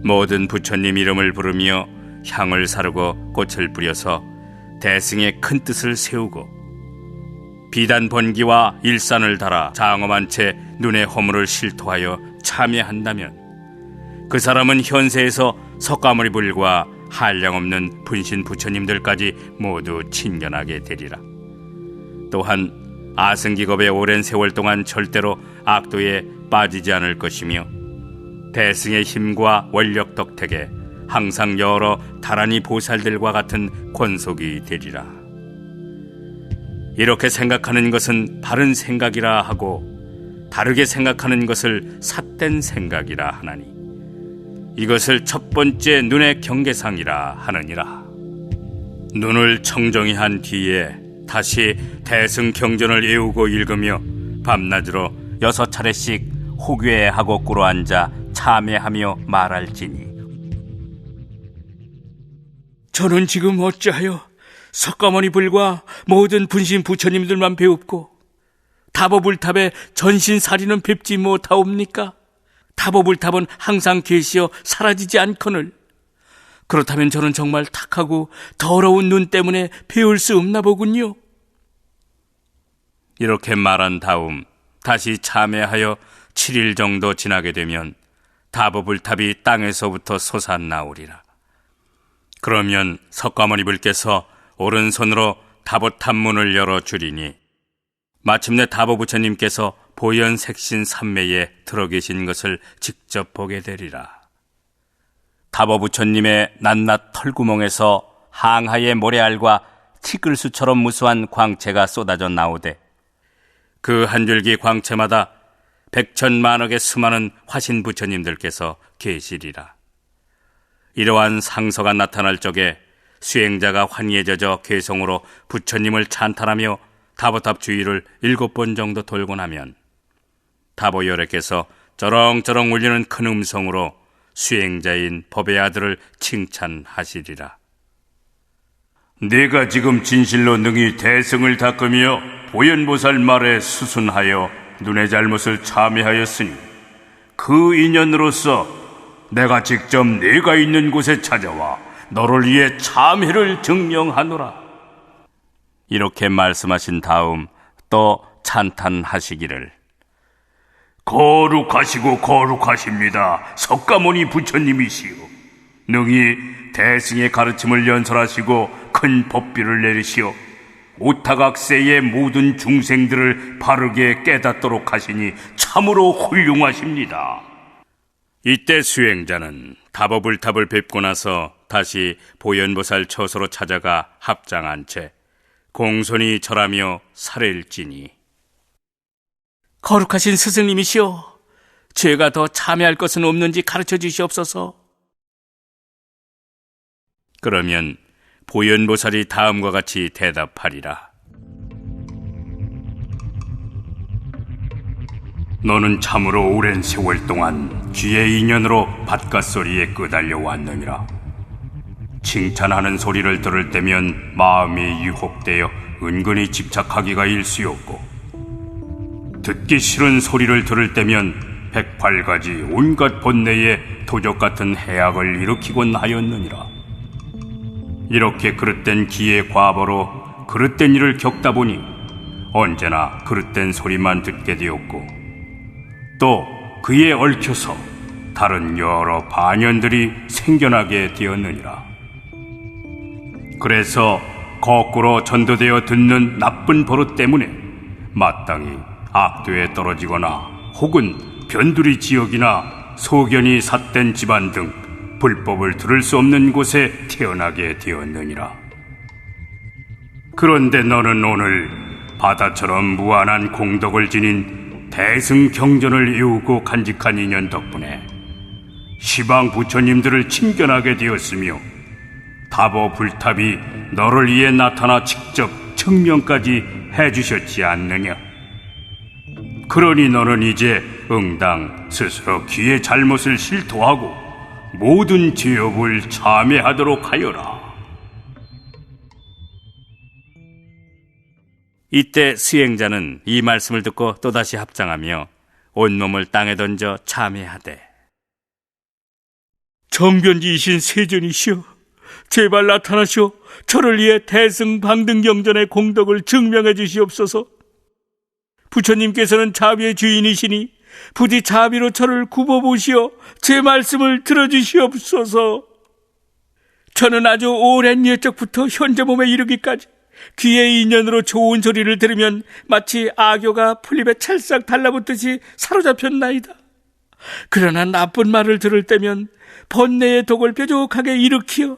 모든 부처님 이름을 부르며 향을 사르고 꽃을 뿌려서 대승의 큰 뜻을 세우고 비단 번기와 일산을 달아 장엄한 채 눈의 허물을 실토하여 참회한다면 그 사람은 현세에서 석가모니 불과 한량없는 분신 부처님들까지 모두 친견하게 되리라. 또한 아승기겁의 오랜 세월 동안 절대로 악도에 빠지지 않을 것이며 대승의 힘과 원력 덕택에 항상 여러 다란히 보살들과 같은 권속이 되리라. 이렇게 생각하는 것은 바른 생각이라 하고 다르게 생각하는 것을 삿된 생각이라 하나니 이것을 첫 번째 눈의 경계상이라 하느니라. 눈을 청정히 한 뒤에 다시 대승경전을 외우고 읽으며 밤낮으로 6차례씩 호궤하고 꿇어 앉아 참회하며 말할지니 저는 지금 어찌하여 석가모니 불과 모든 분신 부처님들만 배웁고 다보불탑에 전신살이는 뵙지 못하옵니까? 다보불탑은 항상 계시어 사라지지 않거늘 그렇다면 저는 정말 탁하고 더러운 눈 때문에 배울 수 없나 보군요. 이렇게 말한 다음 다시 참회하여 7일 정도 지나게 되면 다보불탑이 땅에서부터 솟아나오리라. 그러면 석가모니 불께서 오른손으로 다보탑 문을 열어주리니 마침내 다보 부처님께서 보현색신 삼매에 들어 계신 것을 직접 보게 되리라. 다보 부처님의 낱낱 털구멍에서 항하의 모래알과 티끌수처럼 무수한 광채가 쏟아져 나오되 그 한 줄기 광채마다 백천만억의 수많은 화신 부처님들께서 계시리라. 이러한 상서가 나타날 적에 수행자가 환희에 젖어 괴성으로 부처님을 찬탄하며 다보탑 주위를 7번 정도 돌고 나면 다보열애께서 저렁저렁 울리는 큰 음성으로 수행자인 법의 아들을 칭찬하시리라. 네가 지금 진실로 능히 대승을 닦으며 보현보살 말에 수순하여 눈의 잘못을 참회하였으니 그 인연으로서 내가 직접 네가 있는 곳에 찾아와 너를 위해 참회를 증명하노라. 이렇게 말씀하신 다음 또 찬탄하시기를 거룩하시고 거룩하십니다. 석가모니 부처님이시오. 능히 대승의 가르침을 연설하시고 큰 법비를 내리시어 오타각세의 모든 중생들을 바르게 깨닫도록 하시니 참으로 훌륭하십니다. 이때 수행자는 다보불탑을 뵙고 나서 다시 보현보살 처소로 찾아가 합장한 채 공손히 절하며 살일지니 거룩하신 스승님이시여, 죄가 더 참회할 것은 없는지 가르쳐 주시옵소서. 그러면 보현보살이 다음과 같이 대답하리라. 너는 참으로 오랜 세월 동안 쥐의 인연으로 밭갓소리에 끄달려 왔느니라. 칭찬하는 소리를 들을 때면 마음이 유혹되어 은근히 집착하기가 일쑤였고 듣기 싫은 소리를 들을 때면 108가지 온갖 번뇌에 도적 같은 해악을 일으키곤 하였느니라. 이렇게 그릇된 기의 과보로 그릇된 일을 겪다 보니 언제나 그릇된 소리만 듣게 되었고 또 그에 얽혀서 다른 여러 반연들이 생겨나게 되었느니라. 그래서 거꾸로 전도되어 듣는 나쁜 버릇 때문에 마땅히 악도에 떨어지거나 혹은 변두리 지역이나 소견이 삿된 집안 등 불법을 들을 수 없는 곳에 태어나게 되었느니라. 그런데 너는 오늘 바다처럼 무한한 공덕을 지닌 대승경전을 외우고 간직한 인연 덕분에 시방 부처님들을 친견하게 되었으며 다보 불탑이 너를 위해 나타나 직접 증명까지 해주셨지 않느냐? 그러니 너는 이제 응당 스스로 귀의 잘못을 실토하고 모든 죄업을 참회하도록 하여라. 이때 수행자는 이 말씀을 듣고 또다시 합장하며 온몸을 땅에 던져 참회하되, 정변지이신 세존이시여, 제발 나타나시어 저를 위해 대승방등경전의 공덕을 증명해 주시옵소서. 부처님께서는 자비의 주인이시니 부디 자비로 저를 굽어보시어 제 말씀을 들어주시옵소서. 저는 아주 오랜 옛적부터 현재 몸에 이르기까지 귀의 인연으로 좋은 소리를 들으면 마치 악교가 풀잎에 찰싹 달라붙듯이 사로잡혔나이다. 그러나 나쁜 말을 들을 때면 번뇌의 독을 뾰족하게 일으키어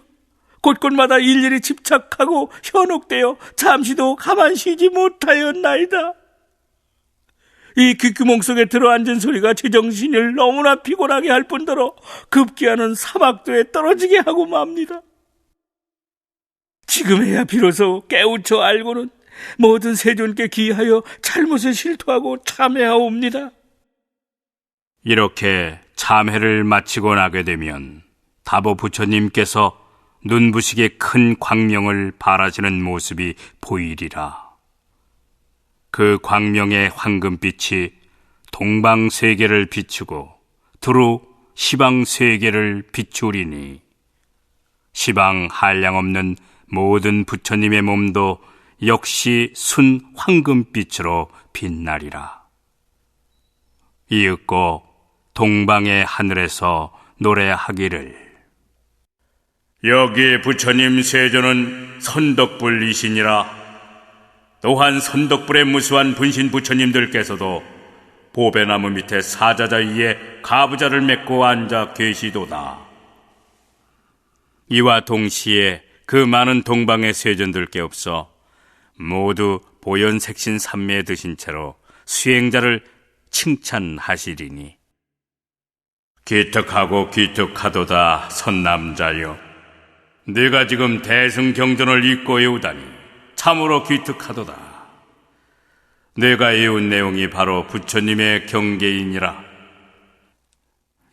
곳곳마다 일일이 집착하고 현혹되어 잠시도 가만 쉬지 못하였나이다. 이 귓구멍 속에 들어앉은 소리가 제정신을 너무나 피곤하게 할 뿐더러 급기야는 사막도에 떨어지게 하고 맙니다. 지금에야 비로소 깨우쳐 알고는 모든 세존께 기하여 잘못을 실토하고 참회하옵니다. 이렇게 참회를 마치고 나게 되면 다보 부처님께서 눈부시게 큰 광명을 발하시는 모습이 보이리라. 그 광명의 황금빛이 동방세계를 비추고 두루 시방세계를 비추리니 시방 한량없는 모든 부처님의 몸도 역시 순 황금빛으로 빛나리라. 이윽고 동방의 하늘에서 노래하기를, 여기 부처님 세존은 선덕불이시니라. 또한 선덕불에 무수한 분신 부처님들께서도 보배나무 밑에 사자자 위에 가부좌를 맺고 앉아 계시도다. 이와 동시에 그 많은 동방의 세존들께 없어 모두 보현색신 삼매에 드신 채로 수행자를 칭찬하시리니, 기특하고 기특하도다 선남자여. 네가 지금 대승경전을 읽고 외우다니 참으로 기특하도다. 내가 외운 내용이 바로 부처님의 경계이니라.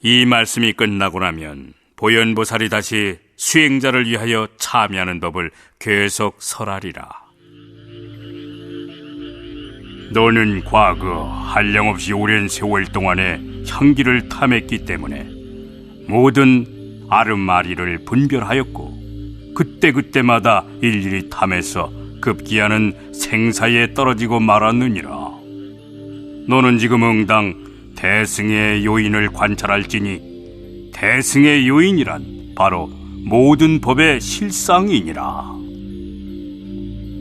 이 말씀이 끝나고 나면 보현보살이 다시 수행자를 위하여 참여하는 법을 계속 설하리라. 너는 과거 한량없이 오랜 세월 동안에 향기를 탐했기 때문에 모든 아름아리를 분별하였고 그때그때마다 일일이 탐해서 급기야는 생사에 떨어지고 말았느니라. 너는 지금 응당 대승의 요인을 관찰할지니 대승의 요인이란 바로 모든 법의 실상이니라.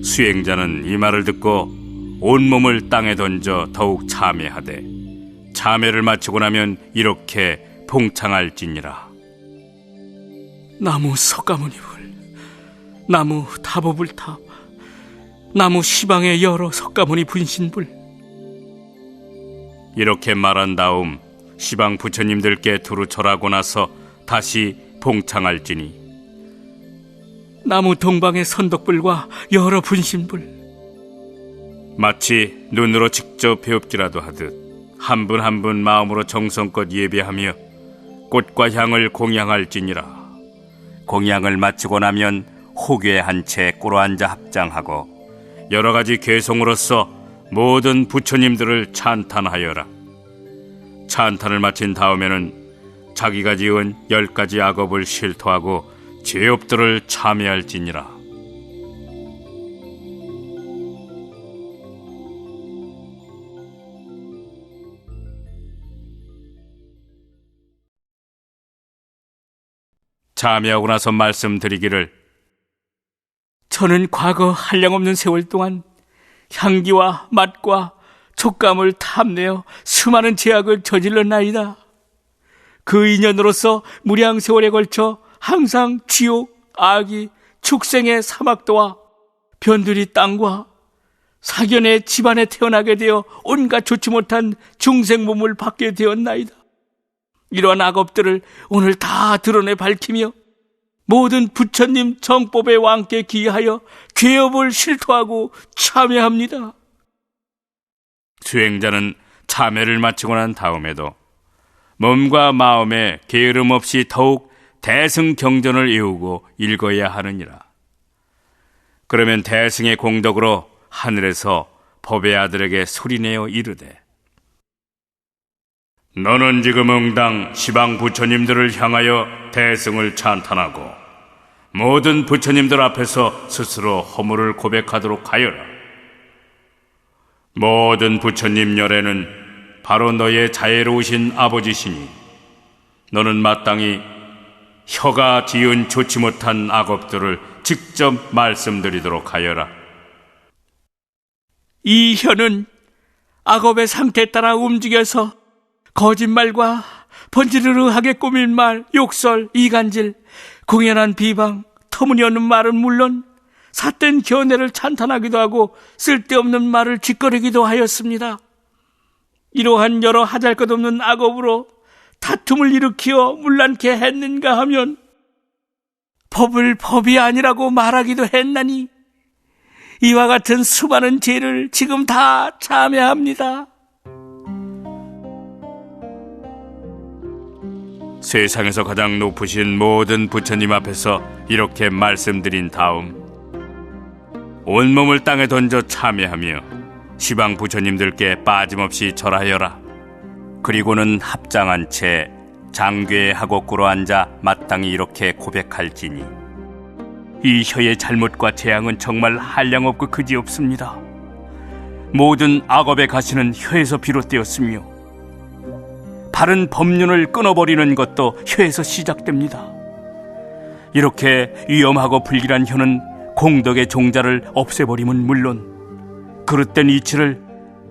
수행자는 이 말을 듣고 온몸을 땅에 던져 더욱 참회하되, 참회를 마치고 나면 이렇게 봉창할지니라. 나무 석가모니불, 나무 다보불탑, 나무 시방의 여러 석가모니 분신불. 이렇게 말한 다음 시방 부처님들께 두루 절하고 나서 다시 봉창할지니, 나무 동방의 선덕불과 여러 분신불. 마치 눈으로 직접 배웁기라도 하듯 한 분 한 분 마음으로 정성껏 예배하며 꽃과 향을 공양할지니라. 공양을 마치고 나면 호궤에 한 채 꿇어앉아 합장하고 여러 가지 개송으로서 모든 부처님들을 찬탄하여라. 찬탄을 마친 다음에는 자기가 지은 10가지 악업을 실토하고 죄업들을 참회할지니라. 참회하고 나서 말씀드리기를, 저는 과거 한량없는 세월 동안 향기와 맛과 촉감을 탐내어 수많은 죄악을 저질렀나이다. 그 인연으로서 무량 세월에 걸쳐 항상 지옥, 악이, 축생의 사막도와 변두리 땅과 사견의 집안에 태어나게 되어 온갖 좋지 못한 중생 몸을 받게 되었나이다. 이러한 악업들을 오늘 다 드러내 밝히며 모든 부처님 정법의 왕께 기하여 괴업을 실토하고 참회합니다. 수행자는 참회를 마치고 난 다음에도 몸과 마음에 게으름 없이 더욱 대승경전을 외우고 읽어야 하느니라. 그러면 대승의 공덕으로 하늘에서 법의 아들에게 소리내어 이르되, 너는 지금 응당 시방 부처님들을 향하여 대승을 찬탄하고 모든 부처님들 앞에서 스스로 허물을 고백하도록 하여라. 모든 부처님 열애는 바로 너의 자애로우신 아버지시니 너는 마땅히 혀가 지은 좋지 못한 악업들을 직접 말씀드리도록 하여라. 이 혀는 악업의 상태에 따라 움직여서 거짓말과 번지르르하게 꾸밀 말, 욕설, 이간질, 공연한 비방, 터무니없는 말은 물론 삿된 견해를 찬탄하기도 하고 쓸데없는 말을 짓거리기도 하였습니다. 이러한 여러 하잘것없는 악업으로 다툼을 일으키어 문란케 했는가 하면 법을 법이 아니라고 말하기도 했나니 이와 같은 수많은 죄를 지금 다 참회합니다. 세상에서 가장 높으신 모든 부처님 앞에서 이렇게 말씀드린 다음 온몸을 땅에 던져 참회하며 시방 부처님들께 빠짐없이 절하여라. 그리고는 합장한 채 장괴의 하곡구로 앉아 마땅히 이렇게 고백할지니, 이 혀의 잘못과 재앙은 정말 한량없고 그지없습니다. 모든 악업의 가시는 혀에서 비롯되었으며 바른 법륜을 끊어버리는 것도 혀에서 시작됩니다. 이렇게 위험하고 불길한 혀는 공덕의 종자를 없애버림은 물론 그릇된 이치를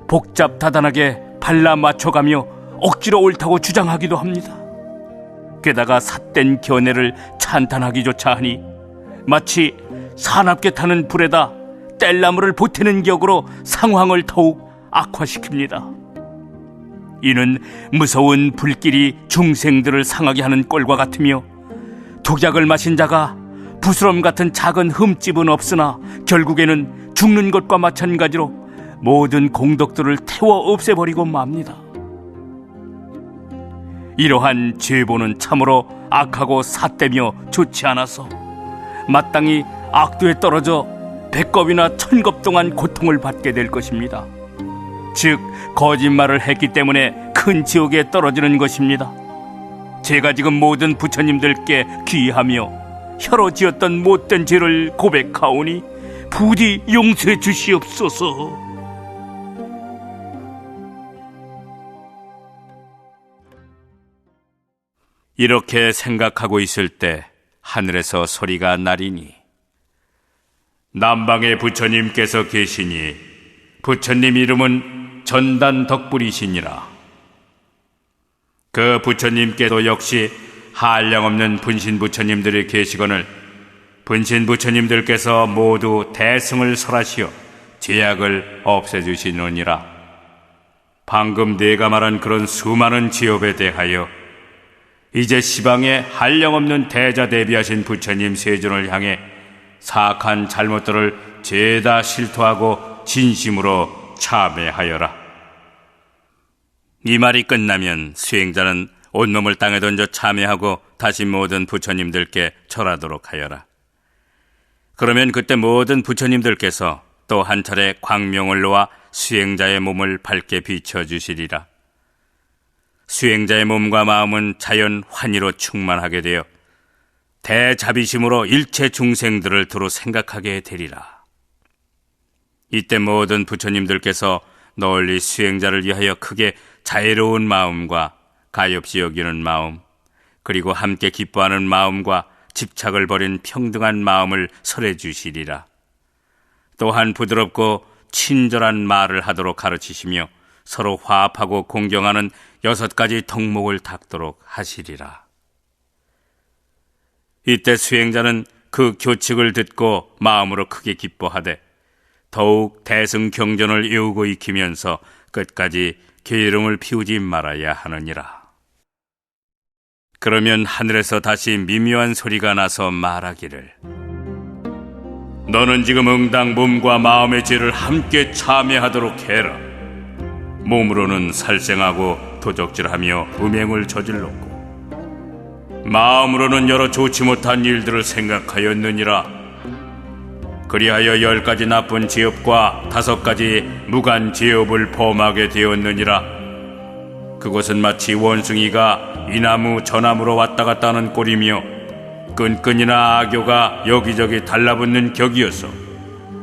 복잡다단하게 발라 맞춰가며 억지로 옳다고 주장하기도 합니다. 게다가 삿된 견해를 찬탄하기조차 하니 마치 사납게 타는 불에다 뗄나무를 보태는 격으로 상황을 더욱 악화시킵니다. 이는 무서운 불길이 중생들을 상하게 하는 꼴과 같으며, 독약을 마신 자가 부스럼 같은 작은 흠집은 없으나 결국에는 죽는 것과 마찬가지로 모든 공덕들을 태워 없애버리고 맙니다. 이러한 죄보는 참으로 악하고 삿되며 좋지 않아서 마땅히 악도에 떨어져 100겁이나 1000겁 동안 고통을 받게 될 것입니다. 즉 거짓말을 했기 때문에 큰 지옥에 떨어지는 것입니다. 제가 지금 모든 부처님들께 귀하며 혀로 지었던 못된 죄를 고백하오니 부디 용서해 주시옵소서. 이렇게 생각하고 있을 때 하늘에서 소리가 나리니, 남방의 부처님께서 계시니 부처님 이름은 전단덕불이시니라. 그 부처님께도 역시 한량없는 분신부처님들이 계시거늘 분신부처님들께서 모두 대승을 설하시어 죄악을 없애주시느니라. 방금 내가 말한 그런 수많은 지업에 대하여 이제 시방에 한량없는 대자 대비하신 부처님 세존을 향해 사악한 잘못들을 죄다 실토하고 진심으로 참회하여라. 이 말이 끝나면 수행자는 온몸을 땅에 던져 참회하고 다시 모든 부처님들께 절하도록 하여라. 그러면 그때 모든 부처님들께서 또 한 차례 광명을 놓아 수행자의 몸을 밝게 비춰주시리라. 수행자의 몸과 마음은 자연 환희로 충만하게 되어 대자비심으로 일체 중생들을 두루 생각하게 되리라. 이때 모든 부처님들께서 널리 수행자를 위하여 크게 자애로운 마음과 가엾이 여기는 마음, 그리고 함께 기뻐하는 마음과 집착을 버린 평등한 마음을 설해 주시리라. 또한 부드럽고 친절한 말을 하도록 가르치시며 서로 화합하고 공경하는 6가지 덕목을 닦도록 하시리라. 이때 수행자는 그 교칙을 듣고 마음으로 크게 기뻐하되 더욱 대승경전을 외우고 익히면서 끝까지 게으름을 피우지 말아야 하느니라. 그러면 하늘에서 다시 미묘한 소리가 나서 말하기를, 너는 지금 응당 몸과 마음의 죄를 함께 참회하도록 해라. 몸으로는 살생하고 도적질하며 음행을 저질렀고, 마음으로는 여러 좋지 못한 일들을 생각하였느니라. 그리하여 10가지 나쁜 죄업과 5가지 무간 죄업을 범하게 되었느니라. 그것은 마치 원숭이가 이 나무 저 나무로 왔다 갔다 하는 꼴이며, 끈끈이나 악교가 여기저기 달라붙는 격이어서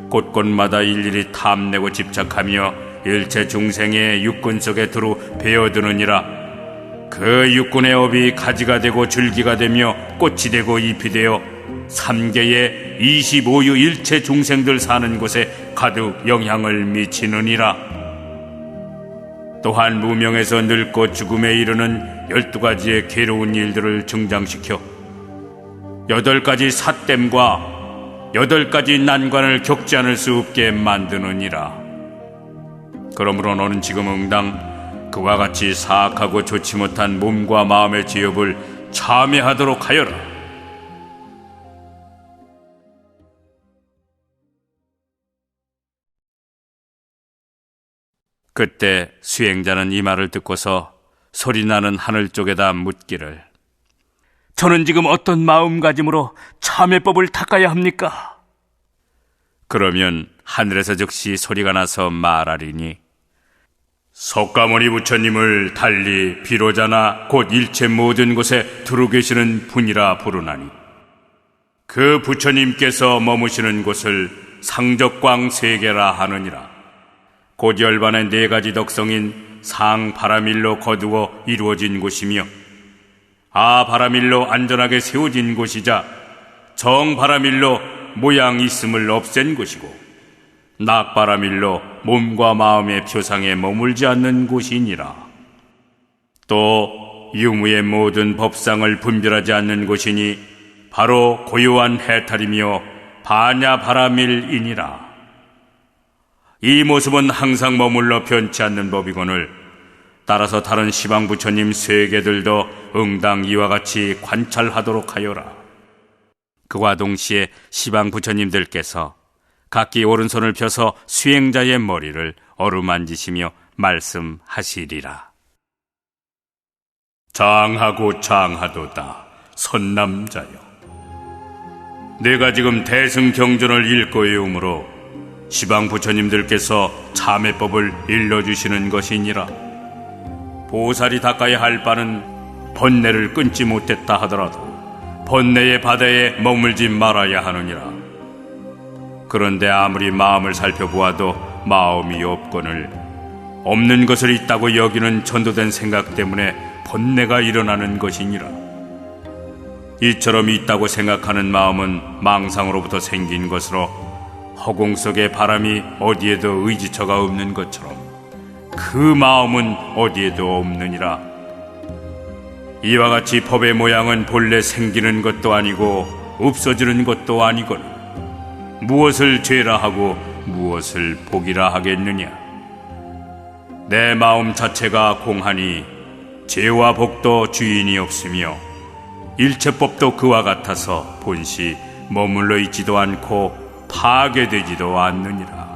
곳곳마다 일일이 탐내고 집착하며 일체 중생의 육군 속에 두루 베어드느니라. 그 육군의 업이 가지가 되고 줄기가 되며 꽃이 되고 잎이 되어 3계의 25유 일체 중생들 사는 곳에 가득 영향을 미치느니라. 또한 무명에서 늙고 죽음에 이르는 12가지의 괴로운 일들을 증장시켜 8가지 삿됨과 8가지 난관을 겪지 않을 수 없게 만드느니라. 그러므로 너는 지금 응당 그와 같이 사악하고 좋지 못한 몸과 마음의 죄업을 참회하도록 하여라. 그때 수행자는 이 말을 듣고서 소리나는 하늘 쪽에다 묻기를, 저는 지금 어떤 마음가짐으로 참회법을 닦아야 합니까? 그러면 하늘에서 즉시 소리가 나서 말하리니, 석가모니 부처님을 달리 비로자나 곧 일체 모든 곳에 두루 계시는 분이라 부르나니, 그 부처님께서 머무시는 곳을 상적광 세계라 하느니라. 곧 열반의 4가지 덕성인 상바라밀로 거두어 이루어진 곳이며, 아바라밀로 안전하게 세워진 곳이자 정바라밀로 모양 있음을 없앤 곳이고, 낙바라밀로 몸과 마음의 표상에 머물지 않는 곳이니라. 또 유무의 모든 법상을 분별하지 않는 곳이니 바로 고요한 해탈이며 바냐바라밀이니라. 이 모습은 항상 머물러 변치 않는 법이거늘, 따라서 다른 시방 부처님 세계들도 응당 이와 같이 관찰하도록 하여라. 그와 동시에 시방 부처님들께서 각기 오른손을 펴서 수행자의 머리를 어루만지시며 말씀하시리라. 장하고 장하도다 선남자여, 내가 지금 대승경전을 읽고 외우므로 시방 부처님들께서 참회법을 일러주시는 것이니라. 보살이 닦아야 할 바는 번뇌를 끊지 못했다 하더라도 번뇌의 바다에 머물지 말아야 하느니라. 그런데 아무리 마음을 살펴보아도 마음이 없거늘 없는 것을 있다고 여기는 전도된 생각 때문에 번뇌가 일어나는 것이니라. 이처럼 있다고 생각하는 마음은 망상으로부터 생긴 것으로 허공 속의 바람이 어디에도 의지처가 없는 것처럼 그 마음은 어디에도 없느니라. 이와 같이 법의 모양은 본래 생기는 것도 아니고 없어지는 것도 아니거늘 무엇을 죄라 하고 무엇을 복이라 하겠느냐. 내 마음 자체가 공하니 죄와 복도 주인이 없으며 일체법도 그와 같아서 본시 머물러 있지도 않고 파괴되지도 않느니라.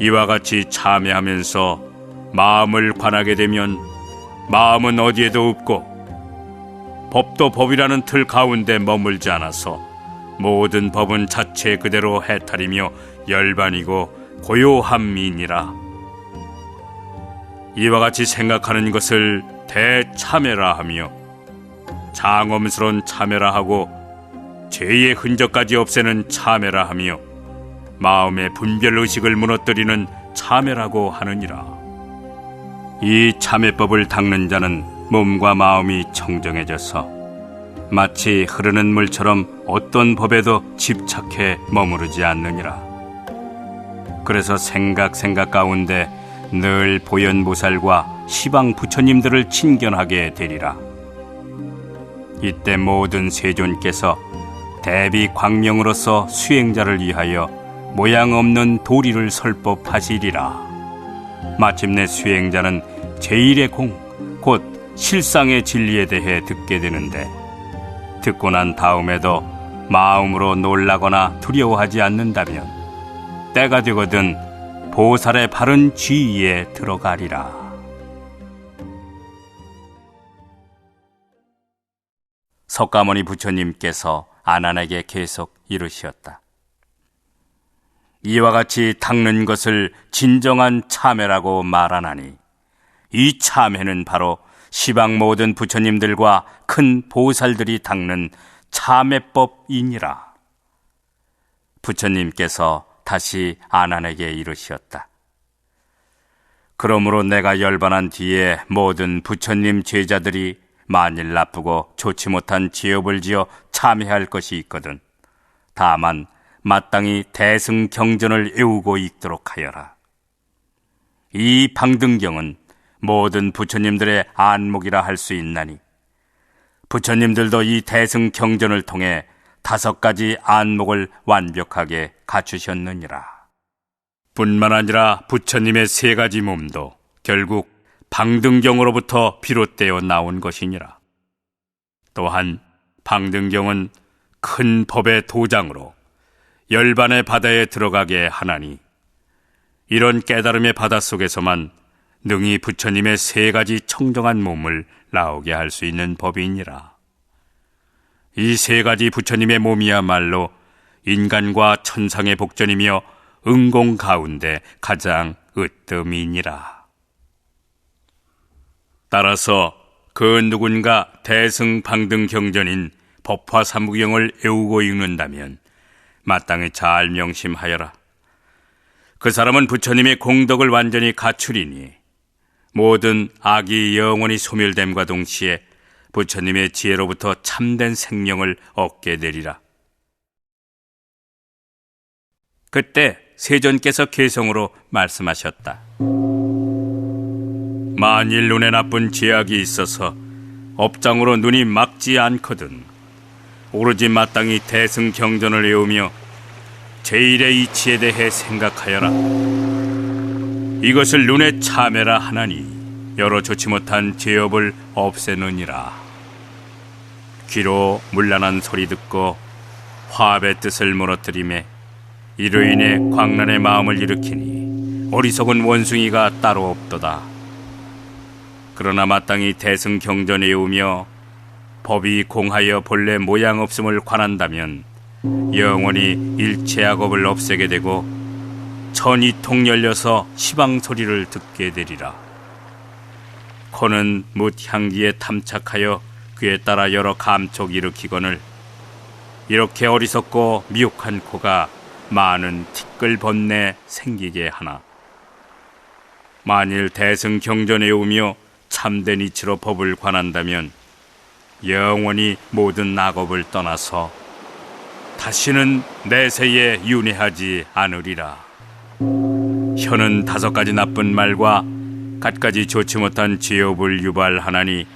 이와 같이 참회하면서 마음을 관하게 되면 마음은 어디에도 없고 법도 법이라는 틀 가운데 머물지 않아서 모든 법은 자체 그대로 해탈이며 열반이고 고요함이니라. 이와 같이 생각하는 것을 대참회라 하며 장엄스러운 참회라 하고 죄의 흔적까지 없애는 참회라 하며 마음의 분별의식을 무너뜨리는 참회라고 하느니라. 이 참회법을 닦는 자는 몸과 마음이 청정해져서 마치 흐르는 물처럼 어떤 법에도 집착해 머무르지 않느니라. 그래서 생각 가운데 늘 보현보살과 시방 부처님들을 친견하게 되리라. 이때 모든 세존께서 대비 광명으로서 수행자를 위하여 모양 없는 도리를 설법하시리라. 마침내 수행자는 제1의 공, 곧 실상의 진리에 대해 듣게 되는데 듣고 난 다음에도 마음으로 놀라거나 두려워하지 않는다면 때가 되거든 보살의 바른 지위에 들어가리라. 석가모니 부처님께서 아난에게 계속 이르시었다. 이와 같이 닦는 것을 진정한 참회라고 말하나니 이 참회는 바로 시방 모든 부처님들과 큰 보살들이 닦는 참회법이니라. 부처님께서 다시 아난에게 이르시었다. 그러므로 내가 열반한 뒤에 모든 부처님 제자들이 만일 나쁘고 좋지 못한 죄업을 지어 참회할 것이 있거든 다만 마땅히 대승경전을 외우고 읽도록 하여라. 이 방등경은 모든 부처님들의 안목이라 할 수 있나니 부처님들도 이 대승경전을 통해 5가지 안목을 완벽하게 갖추셨느니라. 뿐만 아니라 부처님의 3가지 몸도 결국 방등경으로부터 비롯되어 나온 것이니라. 또한 방등경은 큰 법의 도장으로 열반의 바다에 들어가게 하나니 이런 깨달음의 바다 속에서만 능히 부처님의 3가지 청정한 몸을 나오게 할 수 있는 법이니라. 이 3가지 부처님의 몸이야말로 인간과 천상의 복전이며 응공 가운데 가장 으뜸이니라. 따라서 그 누군가 대승방등경전인 법화삼구경을 외우고 읽는다면 마땅히 잘 명심하여라. 그 사람은 부처님의 공덕을 완전히 갖추리니 모든 악이 영원히 소멸됨과 동시에 부처님의 지혜로부터 참된 생명을 얻게 되리라. 그때 세존께서 개성으로 말씀하셨다. 만일 눈에 나쁜 제약이 있어서 업장으로 눈이 막지 않거든 오로지 마땅히 대승경전을 외우며 제1의 이치에 대해 생각하여라. 이것을 눈에 참회라 하나니 여러 좋지 못한 죄업을 없애느니라. 귀로 문란한 소리 듣고 화합의 뜻을 무너뜨리매 이로 인해 광란의 마음을 일으키니 어리석은 원숭이가 따로 없도다. 그러나 마땅히 대승경전에 외우며 법이 공하여 본래 모양 없음을 관한다면 영원히 일체악업을 없애게 되고 천이통 열려서 시방 소리를 듣게 되리라. 코는 뭇 향기에 탐착하여 그에 따라 여러 감촉 일으키거늘 이렇게 어리석고 미혹한 코가 많은 티끌 번뇌 생기게 하나 만일 대승경전에 외우며 참된 이치로 법을 관한다면 영원히 모든 악업을 떠나서 다시는 내세에 윤회하지 않으리라. 혀는 5가지 나쁜 말과 갖가지 좋지 못한 죄업을 유발하나니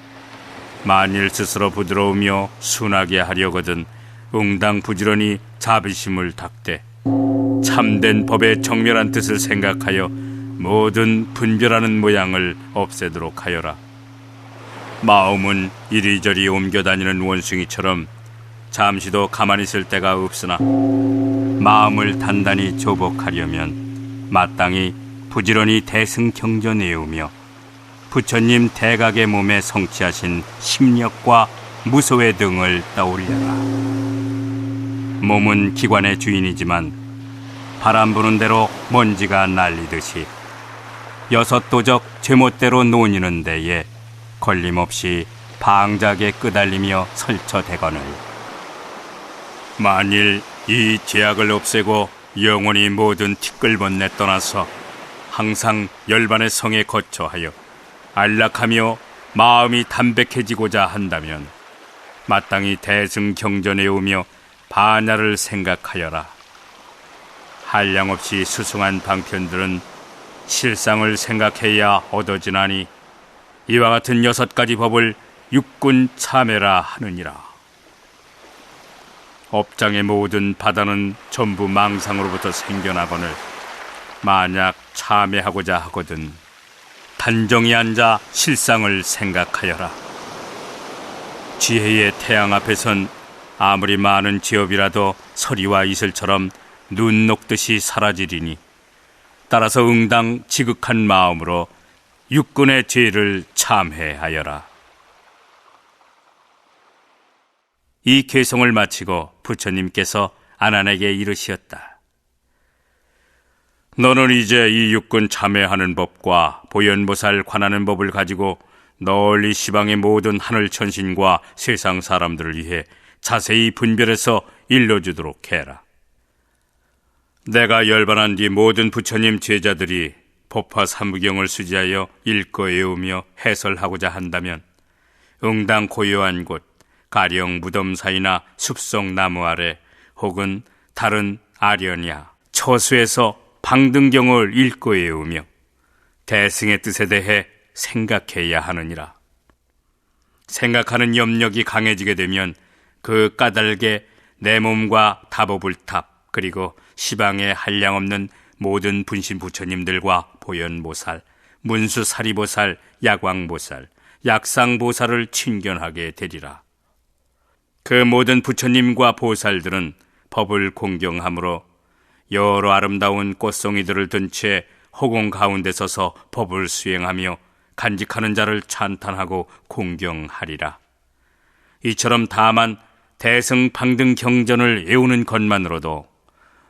만일 스스로 부드러우며 순하게 하려거든 응당 부지런히 자비심을 닦되 참된 법의 정멸한 뜻을 생각하여 모든 분별하는 모양을 없애도록 하여라. 마음은 이리저리 옮겨다니는 원숭이처럼 잠시도 가만히 있을 데가 없으나 마음을 단단히 조복하려면 마땅히 부지런히 대승경전 외우며 부처님 대각의 몸에 성취하신 심력과 무소회 등을 떠올려라. 몸은 기관의 주인이지만 바람 부는 대로 먼지가 날리듯이 6도적 제멋대로 논이는 데에 걸림없이 방작에 끄달리며 설쳐대거늘 만일 이 제약을 없애고 영원히 모든 티끌번뇌 떠나서 항상 열반의 성에 거처하여 안락하며 마음이 담백해지고자 한다면 마땅히 대승경전에 오며 반야를 생각하여라. 한량없이 수승한 방편들은 실상을 생각해야 얻어지나니 이와 같은 6가지 법을 육군 참회라 하느니라. 업장의 모든 바다는 전부 망상으로부터 생겨나거늘 만약 참회하고자 하거든 단정히 앉아 실상을 생각하여라. 지혜의 태양 앞에선 아무리 많은 지업이라도 서리와 이슬처럼 눈 녹듯이 사라지리니, 따라서 응당 지극한 마음으로 육군의 죄를 참회하여라. 이 개송을 마치고 부처님께서 아난에게 이르시었다. 너는 이제 이 육군 참회하는 법과 보현보살 관하는 법을 가지고 널리 시방의 모든 하늘 천신과 세상 사람들을 위해 자세히 분별해서 일러주도록 해라. 내가 열반한 뒤 모든 부처님 제자들이 법화 삼부경을 수지하여 읽고 외우며 해설하고자 한다면 응당 고요한 곳, 가령 무덤 사이나 숲속 나무 아래 혹은 다른 아련야, 처수에서 방등경을 읽고 외우며 대승의 뜻에 대해 생각해야 하느니라. 생각하는 염력이 강해지게 되면 그 까닭에 내 몸과 다보불탑, 그리고 시방에 한량없는 모든 분신 부처님들과 보현보살, 문수사리보살, 야광보살, 약상보살을 친견하게 되리라. 그 모든 부처님과 보살들은 법을 공경함으로 여러 아름다운 꽃송이들을 든 채 허공 가운데 서서 법을 수행하며 간직하는 자를 찬탄하고 공경하리라. 이처럼 다만 대승 방등 경전을 외우는 것만으로도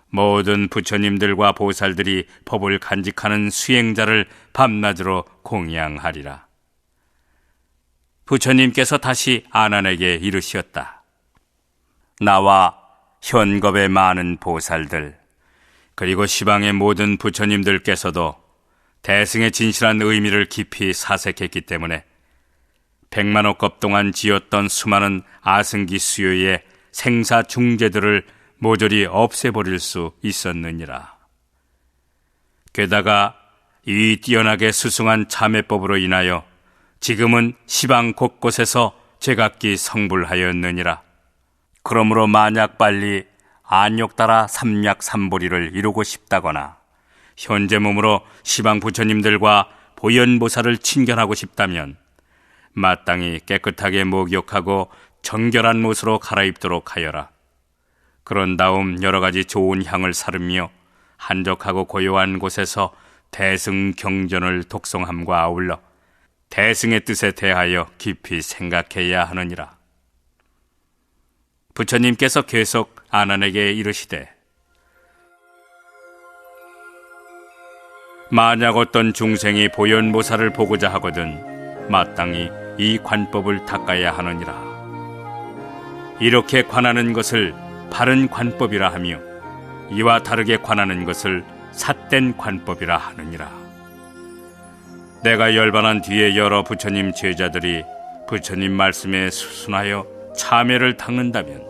모든 부처님들과 보살들이 법을 간직하는 수행자를 밤낮으로 공양하리라. 부처님께서 다시 아난에게 이르시었다. 나와 현겁의 많은 보살들, 그리고 시방의 모든 부처님들께서도 대승의 진실한 의미를 깊이 사색했기 때문에 100만억 겁 동안 지었던 수많은 아승기 수요의 생사 중재들을 모조리 없애버릴 수 있었느니라. 게다가 이 뛰어나게 수승한 참회법으로 인하여 지금은 시방 곳곳에서 제각기 성불하였느니라. 그러므로 만약 빨리 안욕따라 삼약삼보리를 이루고 싶다거나 현재 몸으로 시방 부처님들과 보현보살을 친견하고 싶다면 마땅히 깨끗하게 목욕하고 정결한 옷으로 갈아입도록 하여라. 그런 다음 여러 가지 좋은 향을 사르며 한적하고 고요한 곳에서 대승 경전을 독송함과 아울러 대승의 뜻에 대하여 깊이 생각해야 하느니라. 부처님께서 계속 아난에게 이르시되, 만약 어떤 중생이 보현보살을 보고자 하거든 마땅히 이 관법을 닦아야 하느니라. 이렇게 관하는 것을 바른 관법이라 하며 이와 다르게 관하는 것을 삿된 관법이라 하느니라. 내가 열반한 뒤에 여러 부처님 제자들이 부처님 말씀에 수순하여 참회를 닦는다면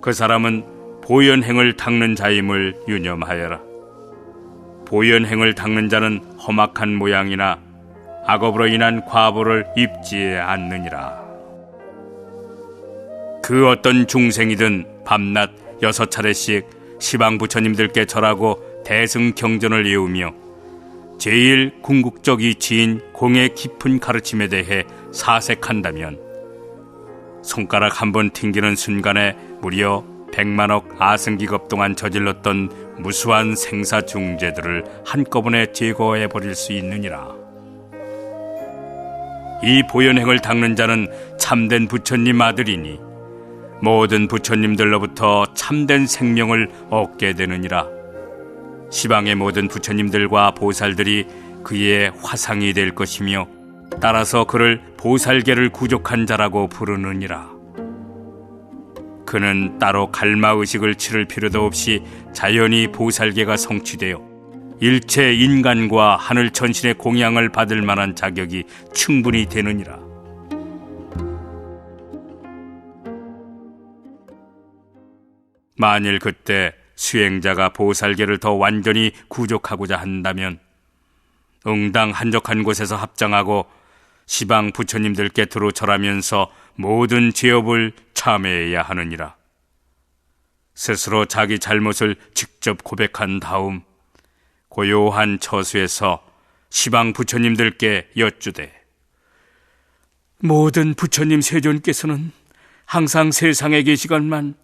그 사람은 보현행을 닦는 자임을 유념하여라. 보현행을 닦는 자는 험악한 모양이나 악업으로 인한 과보를 입지 않느니라. 그 어떤 중생이든 밤낮 6차례씩 시방 부처님들께 절하고 대승 경전을 외우며 제일 궁극적 이치인 공의 깊은 가르침에 대해 사색한다면 손가락 한 번 튕기는 순간에 무려 100만억 아승기급 동안 저질렀던 무수한 생사 중재들을 한꺼번에 제거해버릴 수 있느니라. 이 보현행을 닦는 자는 참된 부처님 아들이니 모든 부처님들로부터 참된 생명을 얻게 되느니라. 시방의 모든 부처님들과 보살들이 그의 화상이 될 것이며 따라서 그를 보살계를 구족한 자라고 부르느니라. 그는 따로 갈마의식을 치를 필요도 없이 자연히 보살계가 성취되어 일체 인간과 하늘 천신의 공양을 받을 만한 자격이 충분히 되느니라. 만일 그때 수행자가 보살계를 더 완전히 구족하고자 한다면 응당 한적한 곳에서 합장하고 시방 부처님들께 두루 절하면서 모든 죄업을 참회해야 하느니라. 스스로 자기 잘못을 직접 고백한 다음 고요한 처수에서 시방 부처님들께 여쭈되 모든 부처님 세존께서는 항상 세상에 계시건만